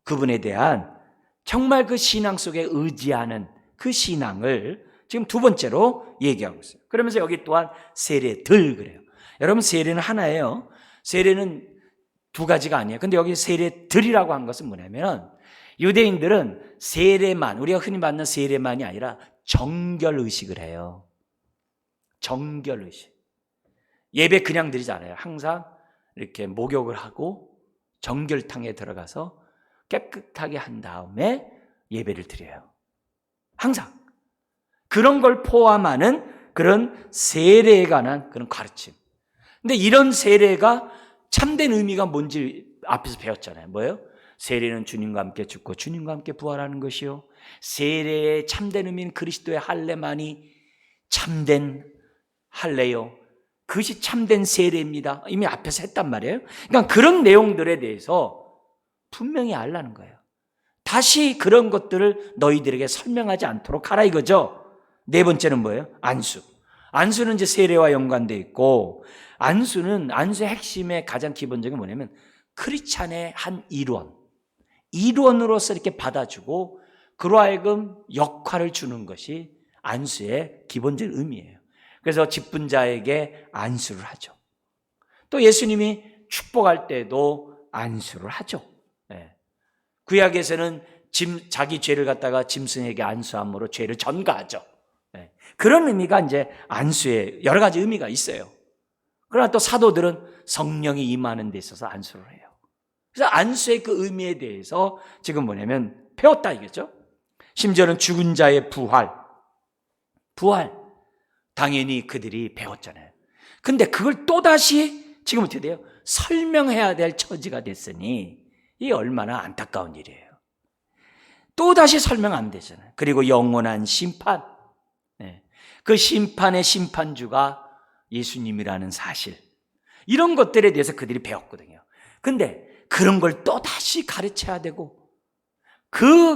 그분에 대한 정말 그 신앙 속에 의지하는 그 신앙을 지금 두 번째로 얘기하고 있어요. 그러면서 여기 또한 세례들 그래요. 여러분, 세례는 하나예요. 세례는 두 가지가 아니에요. 근데 여기 세례들이라고 한 것은 뭐냐면, 유대인들은 세례만, 우리가 흔히 받는 세례만이 아니라 정결의식을 해요. 정결의식. 예배 그냥 드리지 않아요. 항상 이렇게 목욕을 하고 정결탕에 들어가서 깨끗하게 한 다음에 예배를 드려요. 항상. 그런 걸 포함하는 그런 세례에 관한 그런 가르침. 근데 이런 세례가 참된 의미가 뭔지 앞에서 배웠잖아요. 뭐예요? 세례는 주님과 함께 죽고 주님과 함께 부활하는 것이요. 세례의 참된 의미는 그리스도의 할례만이 참된 할례요. 그것이 참된 세례입니다. 이미 앞에서 했단 말이에요. 그러니까 그런 내용들에 대해서 분명히 알라는 거예요. 다시 그런 것들을 너희들에게 설명하지 않도록 하라 이거죠. 네 번째는 뭐예요? 안수. 안수는 이제 세례와 연관되어 있고, 안수의 핵심의 가장 기본적인 게 뭐냐면 크리스찬의 한 일원으로서 이렇게 받아주고 그로 하여금 역할을 주는 것이 안수의 기본적인 의미예요. 그래서 집분자에게 안수를 하죠. 또 예수님이 축복할 때도 안수를 하죠. 구약에서는 자기 죄를 갖다가 짐승에게 안수함으로 죄를 전가하죠. 그런 의미가 이제 안수에 여러 가지 의미가 있어요. 그러나 또 사도들은 성령이 임하는 데 있어서 안수를 해요. 그래서 안수의 그 의미에 대해서 지금 뭐냐면 배웠다 이거죠. 심지어는 죽은 자의 부활. 당연히 그들이 배웠잖아요. 근데 그걸 또다시 지금 어떻게 돼요? 설명해야 될 처지가 됐으니 이 얼마나 안타까운 일이에요. 또다시 설명 안 되잖아요. 그리고 영원한 심판. 그 심판의 심판주가 예수님이라는 사실. 이런 것들에 대해서 그들이 배웠거든요. 근데 그런 걸 또다시 가르쳐야 되고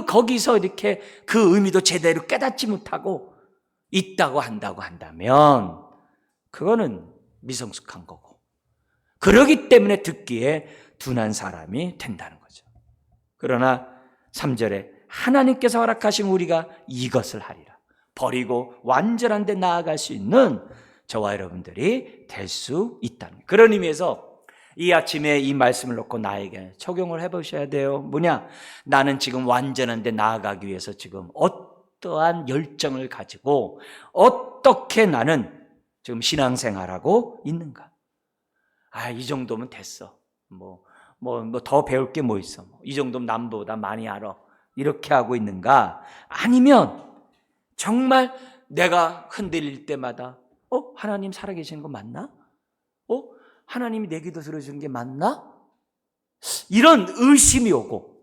거기서 이렇게 그 의미도 제대로 깨닫지 못하고 있다고 한다면 그거는 미성숙한 거고, 그러기 때문에 듣기에 둔한 사람이 된다는 거죠. 그러나 3절에 하나님께서 허락하신 우리가 이것을 하리라. 버리고 완전한 데 나아갈 수 있는 저와 여러분들이 될 수 있다는, 그런 의미에서 이 아침에 이 말씀을 놓고 나에게 적용을 해보셔야 돼요. 뭐냐? 나는 지금 완전한 데 나아가기 위해서 지금 어떠한 열정을 가지고 어떻게 나는 지금 신앙생활하고 있는가? 이 정도면 됐어. 더 배울 게 뭐 있어. 이 정도면 남보다 많이 알아. 이렇게 하고 있는가? 아니면 정말 내가 흔들릴 때마다 하나님 살아계시는 거 맞나? 하나님이 내 기도 들어주는 게 맞나? 이런 의심이 오고,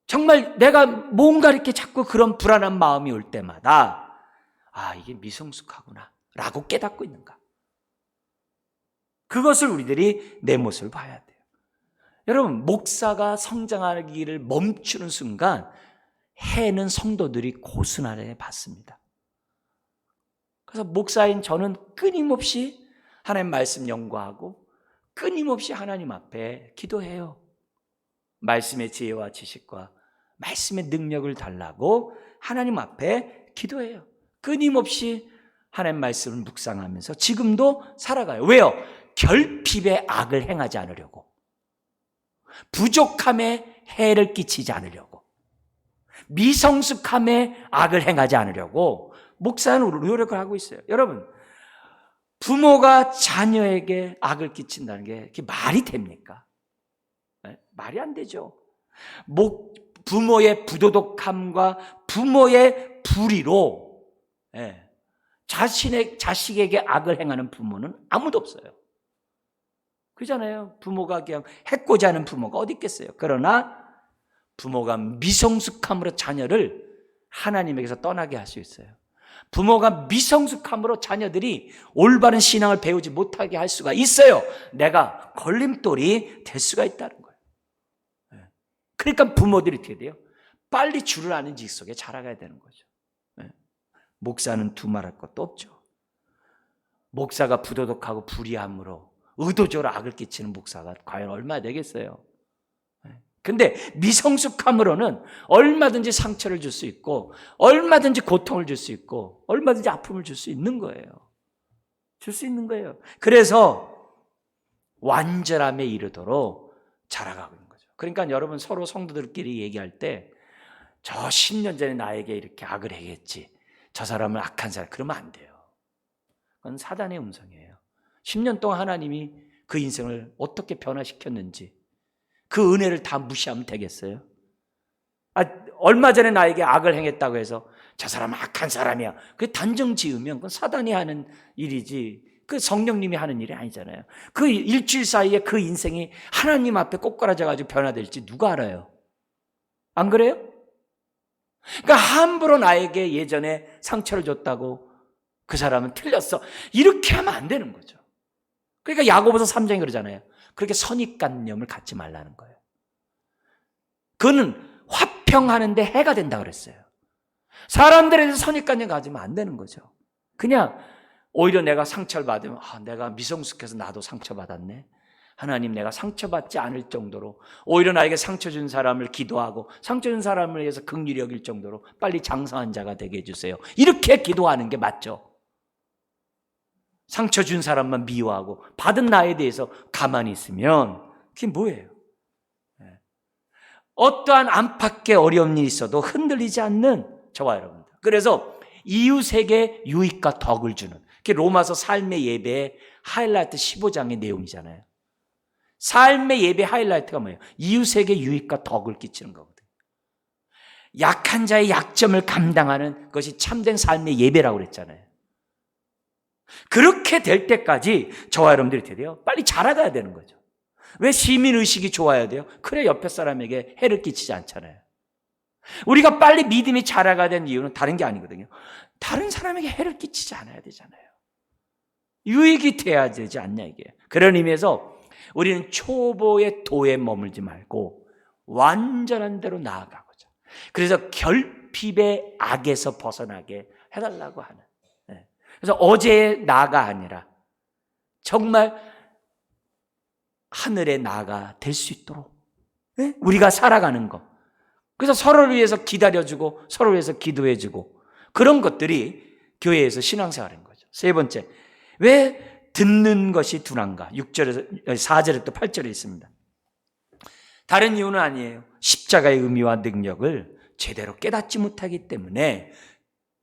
정말 내가 뭔가 이렇게 자꾸 그런 불안한 마음이 올 때마다 이게 미성숙하구나 라고 깨닫고 있는가? 그것을 우리들이 내 모습을 봐야 돼요. 여러분, 목사가 성장하기를 멈추는 순간 해는 성도들이 고순하게 받습니다. 그래서 목사인 저는 끊임없이 하나님 말씀 연구하고 끊임없이 하나님 앞에 기도해요. 말씀의 지혜와 지식과 말씀의 능력을 달라고 하나님 앞에 기도해요. 끊임없이 하나님 말씀을 묵상하면서 지금도 살아가요. 왜요? 결핍의 악을 행하지 않으려고, 부족함에 해를 끼치지 않으려고, 미성숙함에 악을 행하지 않으려고 목사는 노력을 하고 있어요. 여러분, 부모가 자녀에게 악을 끼친다는 게 말이 됩니까? 말이 안 되죠. 부모의 부도덕함과 부모의 불의로 자식에게 악을 행하는 부모는 아무도 없어요. 그렇잖아요. 부모가 그냥 해코지 하는 부모가 어디 있겠어요. 그러나 부모가 미성숙함으로 자녀를 하나님에게서 떠나게 할 수 있어요. 부모가 미성숙함으로 자녀들이 올바른 신앙을 배우지 못하게 할 수가 있어요. 내가 걸림돌이 될 수가 있다는 거예요. 그러니까 부모들이 어떻게 돼요? 빨리 줄을 아는 지 속에 자라가야 되는 거죠. 목사는 두말할 것도 없죠. 목사가 부도덕하고 불의함으로 의도적으로 악을 끼치는 목사가 과연 얼마나 되겠어요? 근데 미성숙함으로는 얼마든지 상처를 줄 수 있고, 얼마든지 고통을 줄 수 있고, 얼마든지 아픔을 줄 수 있는 거예요. 줄 수 있는 거예요. 그래서 완전함에 이르도록 자라가고 있는 거죠. 그러니까 여러분, 서로 성도들끼리 얘기할 때 저 10년 전에 나에게 이렇게 악을 행했지, 저 사람은 악한 사람, 그러면 안 돼요. 그건 사단의 음성이에요. 10년 동안 하나님이 그 인생을 어떻게 변화시켰는지 그 은혜를 다 무시하면 되겠어요? 얼마 전에 나에게 악을 행했다고 해서 저 사람은 악한 사람이야, 그 단정 지으면 그건 사단이 하는 일이지, 그 성령님이 하는 일이 아니잖아요. 그 일주일 사이에 그 인생이 하나님 앞에 꼬꾸라져가지고 변화될지 누가 알아요? 안 그래요? 그러니까 함부로 나에게 예전에 상처를 줬다고 그 사람은 틀렸어, 이렇게 하면 안 되는 거죠. 그러니까 야고보서 3장이 그러잖아요. 그렇게 선입관념을 갖지 말라는 거예요. 그거는 화평하는데 해가 된다 그랬어요. 사람들에게 선입관념 가지면 안 되는 거죠. 그냥 오히려 내가 상처를 받으면 내가 미성숙해서 나도 상처받았네. 하나님, 내가 상처받지 않을 정도로 오히려 나에게 상처 준 사람을 기도하고 상처 준 사람을 위해서 긍휼히 여길 정도로 빨리 장성한 자가 되게 해주세요. 이렇게 기도하는 게 맞죠. 상처 준 사람만 미워하고 받은 나에 대해서 가만히 있으면 그게 뭐예요? 어떠한 안팎의 어려운 일이 있어도 흔들리지 않는 저와 여러분들. 그래서 이웃에게 유익과 덕을 주는, 그게 로마서 삶의 예배의 하이라이트 15장의 내용이잖아요. 삶의 예배 하이라이트가 뭐예요? 이웃에게 유익과 덕을 끼치는 거거든요. 약한 자의 약점을 감당하는 것이 참된 삶의 예배라고 그랬잖아요. 그렇게 될 때까지 저와 여러분들이 어떻게 돼요? 빨리 자라가야 되는 거죠. 왜 시민의식이 좋아야 돼요? 그래 옆에 사람에게 해를 끼치지 않잖아요. 우리가 빨리 믿음이 자라가야 되는 이유는 다른 게 아니거든요. 다른 사람에게 해를 끼치지 않아야 되잖아요. 유익이 돼야 되지 않냐 이게. 그런 의미에서 우리는 초보의 도에 머물지 말고 완전한 대로 나아가고자. 그래서 결핍의 악에서 벗어나게 해달라고 하는. 그래서 어제의 나가 아니라 정말 하늘의 나가 될 수 있도록 우리가 살아가는 것. 그래서 서로를 위해서 기다려주고 서로를 위해서 기도해주고 그런 것들이 교회에서 신앙생활인 거죠. 세 번째, 왜 듣는 것이 둔한가? 6절에서 4절에 또 8절에 있습니다. 다른 이유는 아니에요. 십자가의 의미와 능력을 제대로 깨닫지 못하기 때문에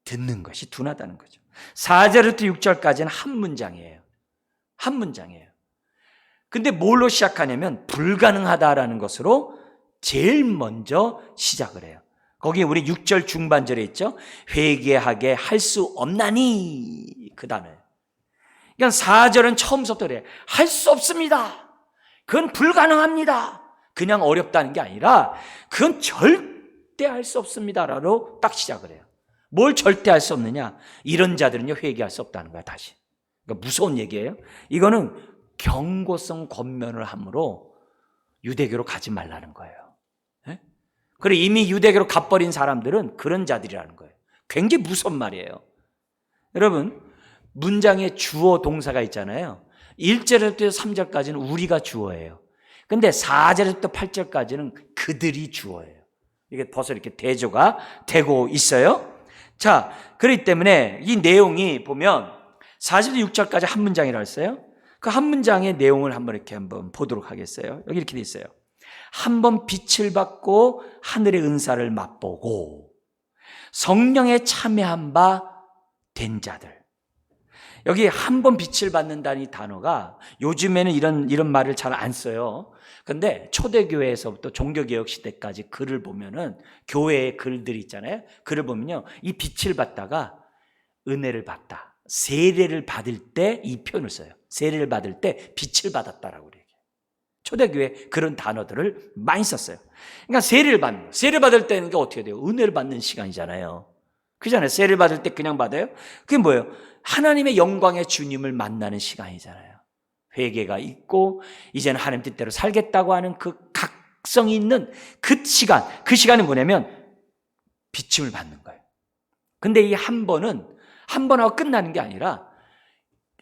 듣는 것이 둔하다는 거죠. 4절부터 6절까지는 한 문장이에요. 한 문장이에요. 근데 뭘로 시작하냐면 불가능하다라는 것으로 제일 먼저 시작을 해요. 거기 우리 6절 중반절에 있죠. 회개하게 할 수 없나니, 그 단어예요. 그러니까 4절은 처음부터 그래요. 할 수 없습니다. 그건 불가능합니다. 그냥 어렵다는 게 아니라 그건 절대 할 수 없습니다라고 딱 시작을 해요. 뭘 절대 할 수 없느냐? 이런 자들은요 회개할 수 없다는 거야. 다시. 그러니까 무서운 얘기예요. 이거는 경고성 권면을 함으로 유대교로 가지 말라는 거예요. 그리고 이미 유대교로 가버린 사람들은 그런 자들이라는 거예요. 굉장히 무서운 말이에요. 여러분, 문장에 주어 동사가 있잖아요. 1절부터 3절까지는 우리가 주어예요. 근데 4절부터 8절까지는 그들이 주어예요. 이게 벌써 이렇게 대조가 되고 있어요. 자, 그렇기 때문에 이 내용이 보면 46절까지 한 문장이라고 했어요. 그 한 문장의 내용을 한번 보도록 하겠어요. 여기 이렇게 돼 있어요. 한번 빛을 받고 하늘의 은사를 맛보고 성령에 참여한 바 된 자들. 여기 한번 빛을 받는다는 이 단어가 요즘에는 이런 말을 잘 안 써요. 근데 초대교회에서부터 종교개혁 시대까지 글을 보면은 교회의 글들이 있잖아요. 글을 보면요. 이 빛을 받다가 은혜를 받다. 세례를 받을 때 이 표현을 써요. 세례를 받을 때 빛을 받았다라고 그래요. 초대교회 그런 단어들을 많이 썼어요. 그러니까 세례를 받는 거. 세례 받을 때는 어떻게 돼요? 은혜를 받는 시간이잖아요. 그잖아요. 세례를 받을 때 그냥 받아요? 그게 뭐예요? 하나님의 영광의 주님을 만나는 시간이잖아요. 회개가 있고 이제는 하나님 뜻대로 살겠다고 하는 그 각성이 있는 그 시간이 뭐냐면 비침을 받는 거예요. 근데 이 한 번은 한 번하고 끝나는 게 아니라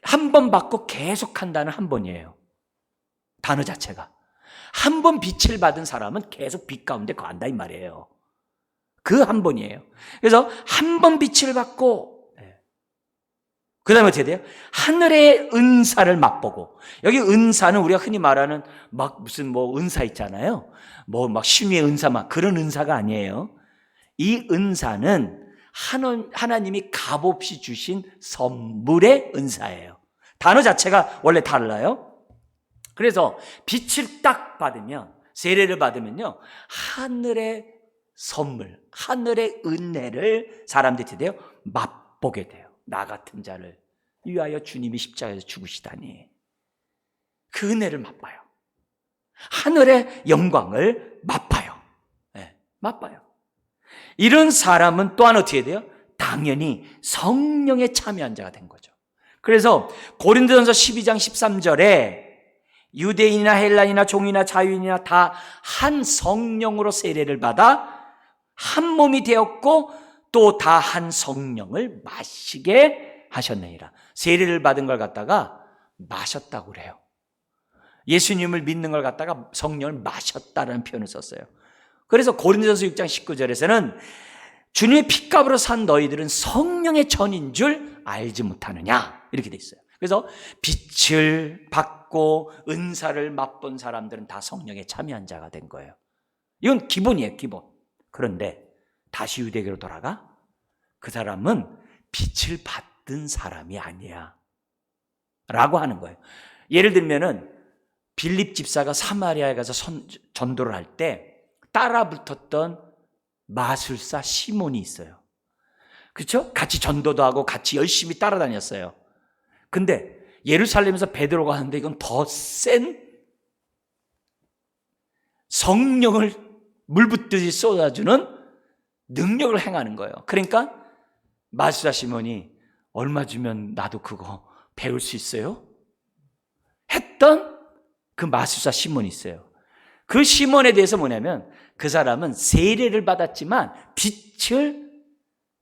한 번 받고 계속한다는 한 번이에요. 단어 자체가. 한 번 빛을 받은 사람은 계속 빛 가운데 거한다 이 말이에요. 그 한 번이에요. 그래서 한 번 빛을 받고 그 다음에 어떻게 돼요? 하늘의 은사를 맛보고. 여기 은사는 우리가 흔히 말하는 무슨 은사 있잖아요. 막 신유의 은사 그런 은사가 아니에요. 이 은사는 하나님이 값없이 주신 선물의 은사예요. 단어 자체가 원래 달라요. 그래서 빛을 딱 받으면, 세례를 받으면요, 하늘의 선물, 하늘의 은혜를 사람들이 돼요 맛보게 돼요. 나 같은 자를 위하여 주님이 십자가에서 죽으시다니. 그 은혜를 맛봐요. 하늘의 영광을 맛봐요. 맛봐요. 이런 사람은 또한 어떻게 돼요? 당연히 성령에 참여한 자가 된 거죠. 그래서 고린도전서 12장 13절에 유대인이나 헬라인이나 종이나 자유인이나 다 한 성령으로 세례를 받아 한 몸이 되었고 또 다 한 성령을 마시게 하셨느니라. 세례를 받은 걸 갖다가 마셨다고 그래요. 예수님을 믿는 걸 갖다가 성령을 마셨다라는 표현을 썼어요. 그래서 고린도전서 6장 19절에서는 주님의 핏값으로 산 너희들은 성령의 전인 줄 알지 못하느냐 이렇게 돼 있어요. 그래서 빛을 받고 은사를 맛본 사람들은 다 성령에 참여한 자가 된 거예요. 이건 기본이에요, 기본. 그런데 다시 유대교로 돌아가? 그 사람은 빛을 받은 사람이 아니야 라고 하는 거예요. 예를 들면은 빌립 집사가 사마리아에 가서 전도를 할 때 따라 붙었던 마술사 시몬이 있어요. 그렇죠? 같이 전도도 하고 같이 열심히 따라다녔어요. 근데 예루살렘에서 베드로가 하는데 이건 더 센 성령을 물 붓듯이 쏟아주는 능력을 행하는 거예요. 그러니까 마술사 시몬이 얼마 주면 나도 그거 배울 수 있어요? 했던 그 마술사 시몬이 있어요. 그 시몬에 대해서 뭐냐면 그 사람은 세례를 받았지만 빛을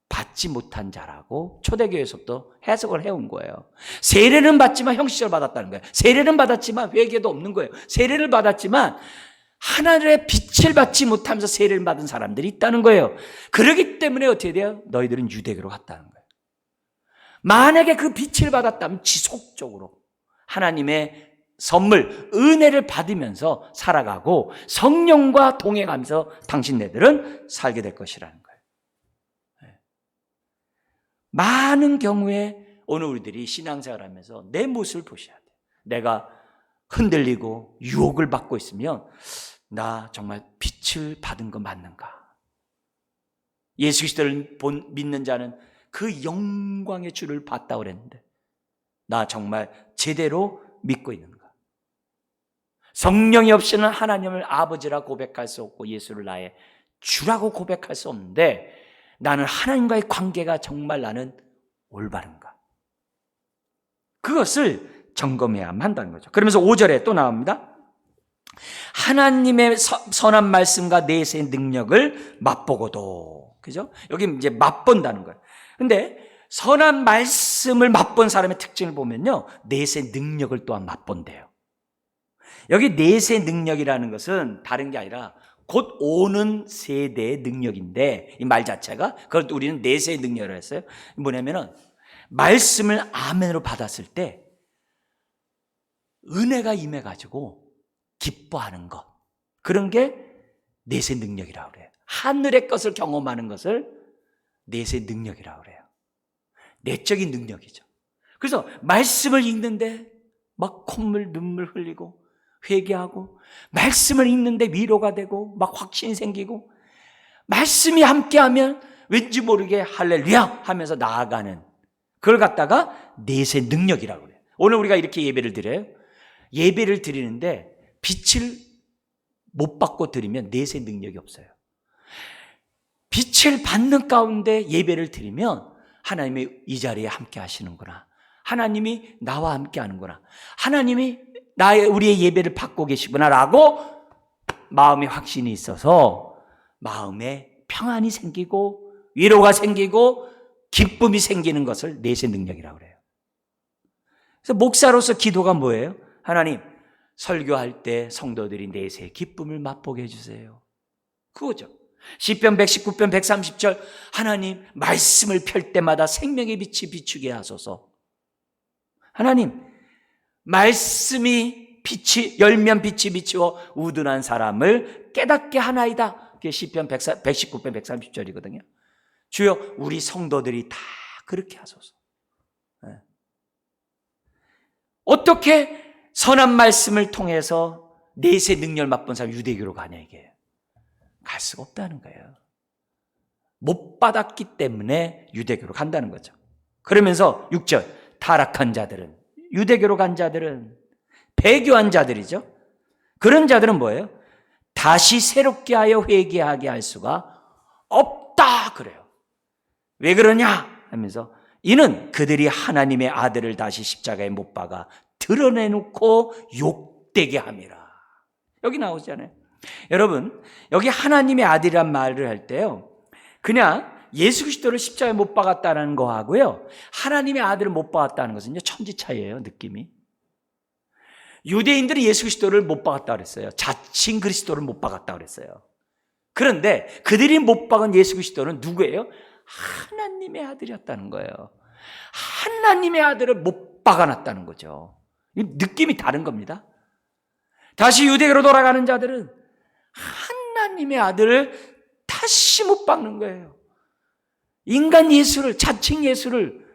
받지 못한 자라고 초대교회에서부터 해석을 해온 거예요. 세례는 받지만 형식적으로 받았다는 거예요. 세례는 받았지만 회개도 없는 거예요. 세례를 받았지만 하나님의 빛을 받지 못하면서 세례를 받은 사람들이 있다는 거예요. 그렇기 때문에 어떻게 돼요? 너희들은 유대교로 갔다는 거예요. 만약에 그 빛을 받았다면 지속적으로 하나님의 선물, 은혜를 받으면서 살아가고 성령과 동행하면서 당신네들은 살게 될 것이라는 거예요. 많은 경우에 오늘 우리들이 신앙생활 하면서 내 모습을 보셔야 돼요. 내가 흔들리고 유혹을 받고 있으면 나 정말 빛을 받은 거 맞는가? 예수 그리스도를 믿는 자는 그 영광의 주를 봤다고 그랬는데 나 정말 제대로 믿고 있는가? 성령이 없이는 하나님을 아버지라 고백할 수 없고 예수를 나의 주라고 고백할 수 없는데 나는 하나님과의 관계가 정말 나는 올바른가? 그것을 점검해야만 한다는 거죠. 그러면서 5절에 또 나옵니다. 하나님의 선한 말씀과 내세의 능력을 맛보고도, 그죠? 여기 이제 맛본다는 거예요. 근데 선한 말씀을 맛본 사람의 특징을 보면요, 내세 능력을 또한 맛본대요. 여기 내세 능력이라는 것은 다른 게 아니라 곧 오는 세대의 능력인데 이 말 자체가 그걸 우리는 내세의 능력이라고 했어요. 뭐냐면은 말씀을 아멘으로 받았을 때 은혜가 임해가지고 기뻐하는 것, 그런 게 내세 능력이라고 그래요. 하늘의 것을 경험하는 것을 내세 능력이라고 그래요. 내적인 능력이죠. 그래서 말씀을 읽는데 막 콧물 눈물 흘리고 회개하고, 말씀을 읽는데 위로가 되고 막 확신이 생기고, 말씀이 함께하면 왠지 모르게 할렐루야 하면서 나아가는, 그걸 갖다가 내세 능력이라고 그래요. 오늘 우리가 이렇게 예배를 드려요. 예배를 드리는데 빛을 못 받고 드리면 내세 능력이 없어요. 빛을 받는 가운데 예배를 드리면 하나님이 이 자리에 함께 하시는구나, 하나님이 나와 함께 하는구나, 하나님이 우리의 예배를 받고 계시구나라고 마음의 확신이 있어서 마음에 평안이 생기고 위로가 생기고 기쁨이 생기는 것을 내세 능력이라고 그래요. 그래서 목사로서 기도가 뭐예요? 하나님, 설교할 때 성도들이 내세의 기쁨을 맛보게 해주세요. 그거죠. 시편 119편 130절, 하나님 말씀을 펼 때마다 생명의 빛이 비추게 하소서. 하나님, 말씀이 빛이 열면 빛이 비추어 우둔한 사람을 깨닫게 하나이다. 그게 시편 119편 130절이거든요. 주여, 우리 성도들이 다 그렇게 하소서. 어떻게 선한 말씀을 통해서 내세 능력을 맛본 사람 유대교로 가냐, 이게. 갈 수가 없다는 거예요. 못 받았기 때문에 유대교로 간다는 거죠. 그러면서 6절, 타락한 자들은, 유대교로 간 자들은, 배교한 자들이죠. 그런 자들은 뭐예요? 다시 새롭게 하여 회개하게 할 수가 없다 그래요. 왜 그러냐 하면서, 이는 그들이 하나님의 아들을 다시 십자가에 못 박아 드러내놓고 욕되게 함이라. 여기 나오잖아요. 여러분, 여기 하나님의 아들이란 말을 할 때요, 그냥 예수 그리스도를 십자가에 못 박았다는 거하고요, 하나님의 아들을 못 박았다는 것은 천지 차이예요, 느낌이. 유대인들이 예수 그리스도를 못 박았다 그랬어요. 자칭 그리스도를 못 박았다 그랬어요. 그런데 그들이 못 박은 예수 그리스도는 누구예요? 하나님의 아들이었다는 거예요. 하나님의 아들을 못 박아놨다는 거죠. 느낌이 다른 겁니다. 다시 유대교로 돌아가는 자들은 하나님의 아들을 다시 못 박는 거예요. 인간 예수를, 자칭 예수를,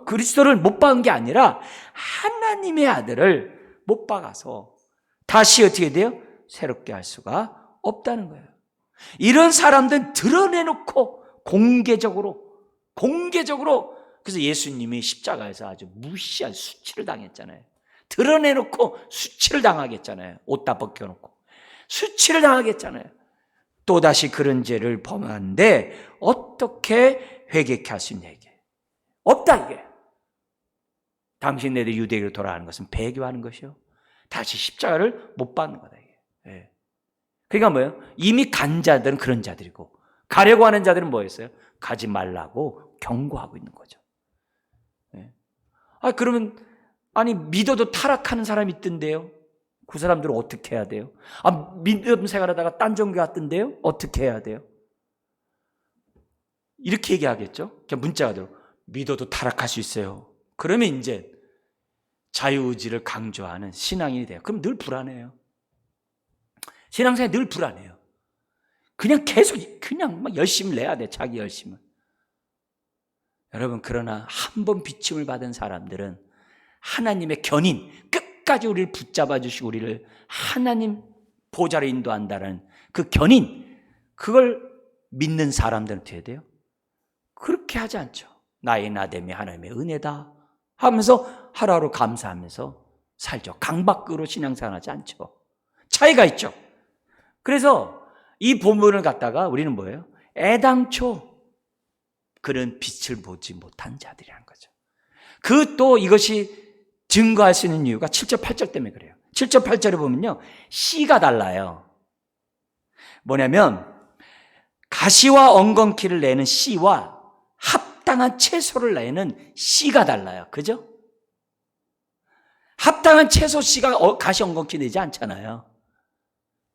그리스도를 못 박은 게 아니라 하나님의 아들을 못 박아서 다시 어떻게 돼요? 새롭게 할 수가 없다는 거예요. 이런 사람들은 드러내놓고 공개적으로, 그래서 예수님이 십자가에서 아주 무시한 수치를 당했잖아요. 드러내놓고 수치를 당하겠잖아요. 옷 다 벗겨놓고 수치를 당하겠잖아요. 또다시 그런 죄를 범하는데 어떻게 회개케 할 수 있냐, 이게 없다. 이게 당신네들이 유대교로 돌아가는 것은 배교하는 것이요, 다시 십자가를 못 받는 거다, 이게. 예. 그러니까 뭐예요? 이미 간 자들은 그런 자들이고, 가려고 하는 자들은 뭐였어요? 가지 말라고 경고하고 있는 거죠. 예. 그러면 믿어도 타락하는 사람이 있던데요, 그 사람들은 어떻게 해야 돼요? 믿음 생활하다가 딴 종교 왔던데요, 어떻게 해야 돼요? 이렇게 얘기하겠죠. 그냥 문자가 들어, 믿어도 타락할 수 있어요. 그러면 이제 자유의지를 강조하는 신앙인이 돼요. 그럼 늘 불안해요. 신앙생활이 늘 불안해요. 그냥 계속 막 열심을 내야 돼, 자기 열심을. 여러분, 그러나 한 번 비침을 받은 사람들은 하나님의 견인, 끝까지 우리를 붙잡아 주시고 우리를 하나님 보좌로 인도한다는 그 견인, 그걸 믿는 사람들은 어떻게 돼요? 그렇게 하지 않죠. 나의 나됨이 하나님의 은혜다 하면서 하루하루 감사하면서 살죠. 강박으로 신앙생활하지 않죠. 차이가 있죠. 그래서 이 본문을 갖다가 우리는 뭐예요? 애당초 그런 빛을 보지 못한 자들이라는 거죠. 또 이것이 증거할 수 있는 이유가 7절 8절 때문에 그래요. 7절 8절에 보면요, 씨가 달라요. 뭐냐면 가시와 엉겅퀴를 내는 씨와 합당한 채소를 내는 씨가 달라요. 그죠? 합당한 채소 씨가 가시 엉겅퀴 내지 않잖아요.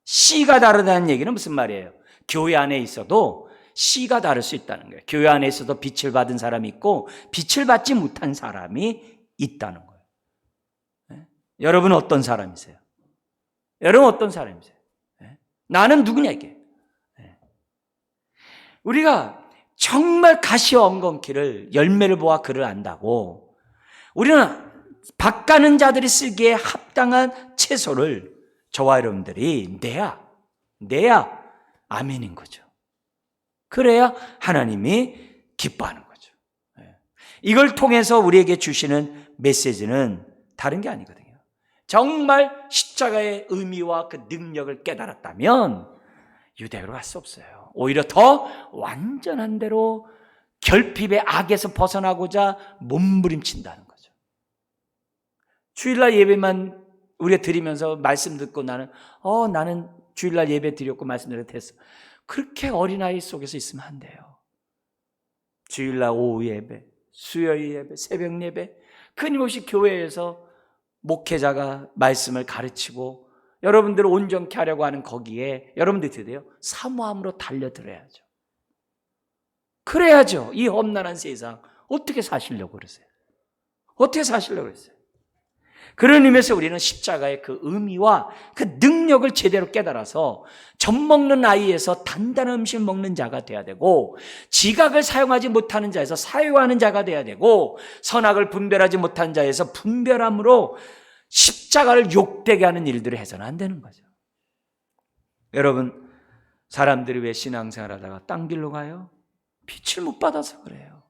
씨가 다르다는 얘기는 무슨 말이에요? 교회 안에 있어도 씨가 다를 수 있다는 거예요. 교회 안에 있어도 빛을 받은 사람이 있고 빛을 받지 못한 사람이 있다는 거예요. 네? 여러분은 어떤 사람이세요? 여러분 어떤 사람이세요? 네? 나는 누구냐, 이게. 네. 우리가 정말 가시와 엉겅퀴를, 열매를 보아 그를 안다고 우리는 밭가는 자들이 쓰기에 합당한 채소를 저와 여러분들이 내야 아멘인 거죠. 그래야 하나님이 기뻐하는 거죠. 이걸 통해서 우리에게 주시는 메시지는 다른 게 아니거든요. 정말 십자가의 의미와 그 능력을 깨달았다면 유대교로 갈 수 없어요. 오히려 더 완전한 대로 결핍의 악에서 벗어나고자 몸부림친다는 거죠. 주일날 예배만 우리가 드리면서 말씀 듣고 나는 주일날 예배 드렸고 말씀 드려도 됐어. 그렇게 어린아이 속에서 있으면 안 돼요. 주일날 오후 예배, 수요일 예배, 새벽 예배, 끊임없이 교회에서 목회자가 말씀을 가르치고 여러분들을 온전케 하려고 하는 거기에 여러분들이 어떻게 돼요? 사모함으로 달려들어야죠. 그래야죠. 이 험난한 세상 어떻게 사시려고 그러세요? 어떻게 사시려고 그러세요? 그런 의미에서 우리는 십자가의 그 의미와 그 능력을 제대로 깨달아서 젖 먹는 아이에서 단단한 음식을 먹는 자가 돼야 되고, 지각을 사용하지 못하는 자에서 사유하는 자가 돼야 되고, 선악을 분별하지 못한 자에서 분별함으로 십자가를 욕되게 하는 일들을 해서는 안 되는 거죠. 여러분, 사람들이 왜 신앙생활 하다가 딴 길로 가요? 빛을 못 받아서 그래요.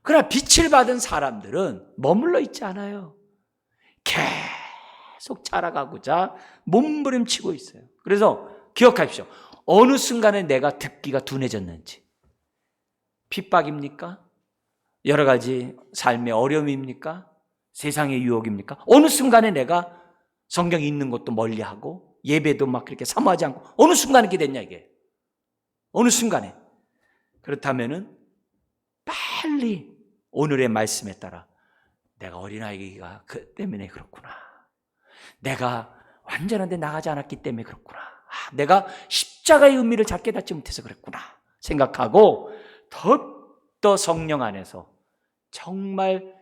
그러나 빛을 받은 사람들은 머물러 있지 않아요. 계속 자라가고자 몸부림치고 있어요. 그래서 기억하십시오. 어느 순간에 내가 듣기가 둔해졌는지, 핍박입니까? 여러 가지 삶의 어려움입니까? 세상의 유혹입니까? 어느 순간에 내가 성경 읽는 것도 멀리하고 예배도 막 그렇게 사모하지 않고 어느 순간에 이렇게 됐냐 이게. 어느 순간에. 그렇다면은 빨리 오늘의 말씀에 따라 내가 어린아이가 그 때문에 그렇구나. 내가 완전한 데 나가지 않았기 때문에 그렇구나. 내가 십자가의 의미를 잘 깨닫지 못해서 그랬구나 생각하고 더욱더 성령 안에서 정말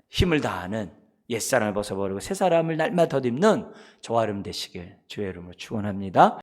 힘을 다하는 옛사람을 벗어버리고 새 사람을 날마다 덧입는 저와 여러분 되시길 주의 이름으로 축원합니다.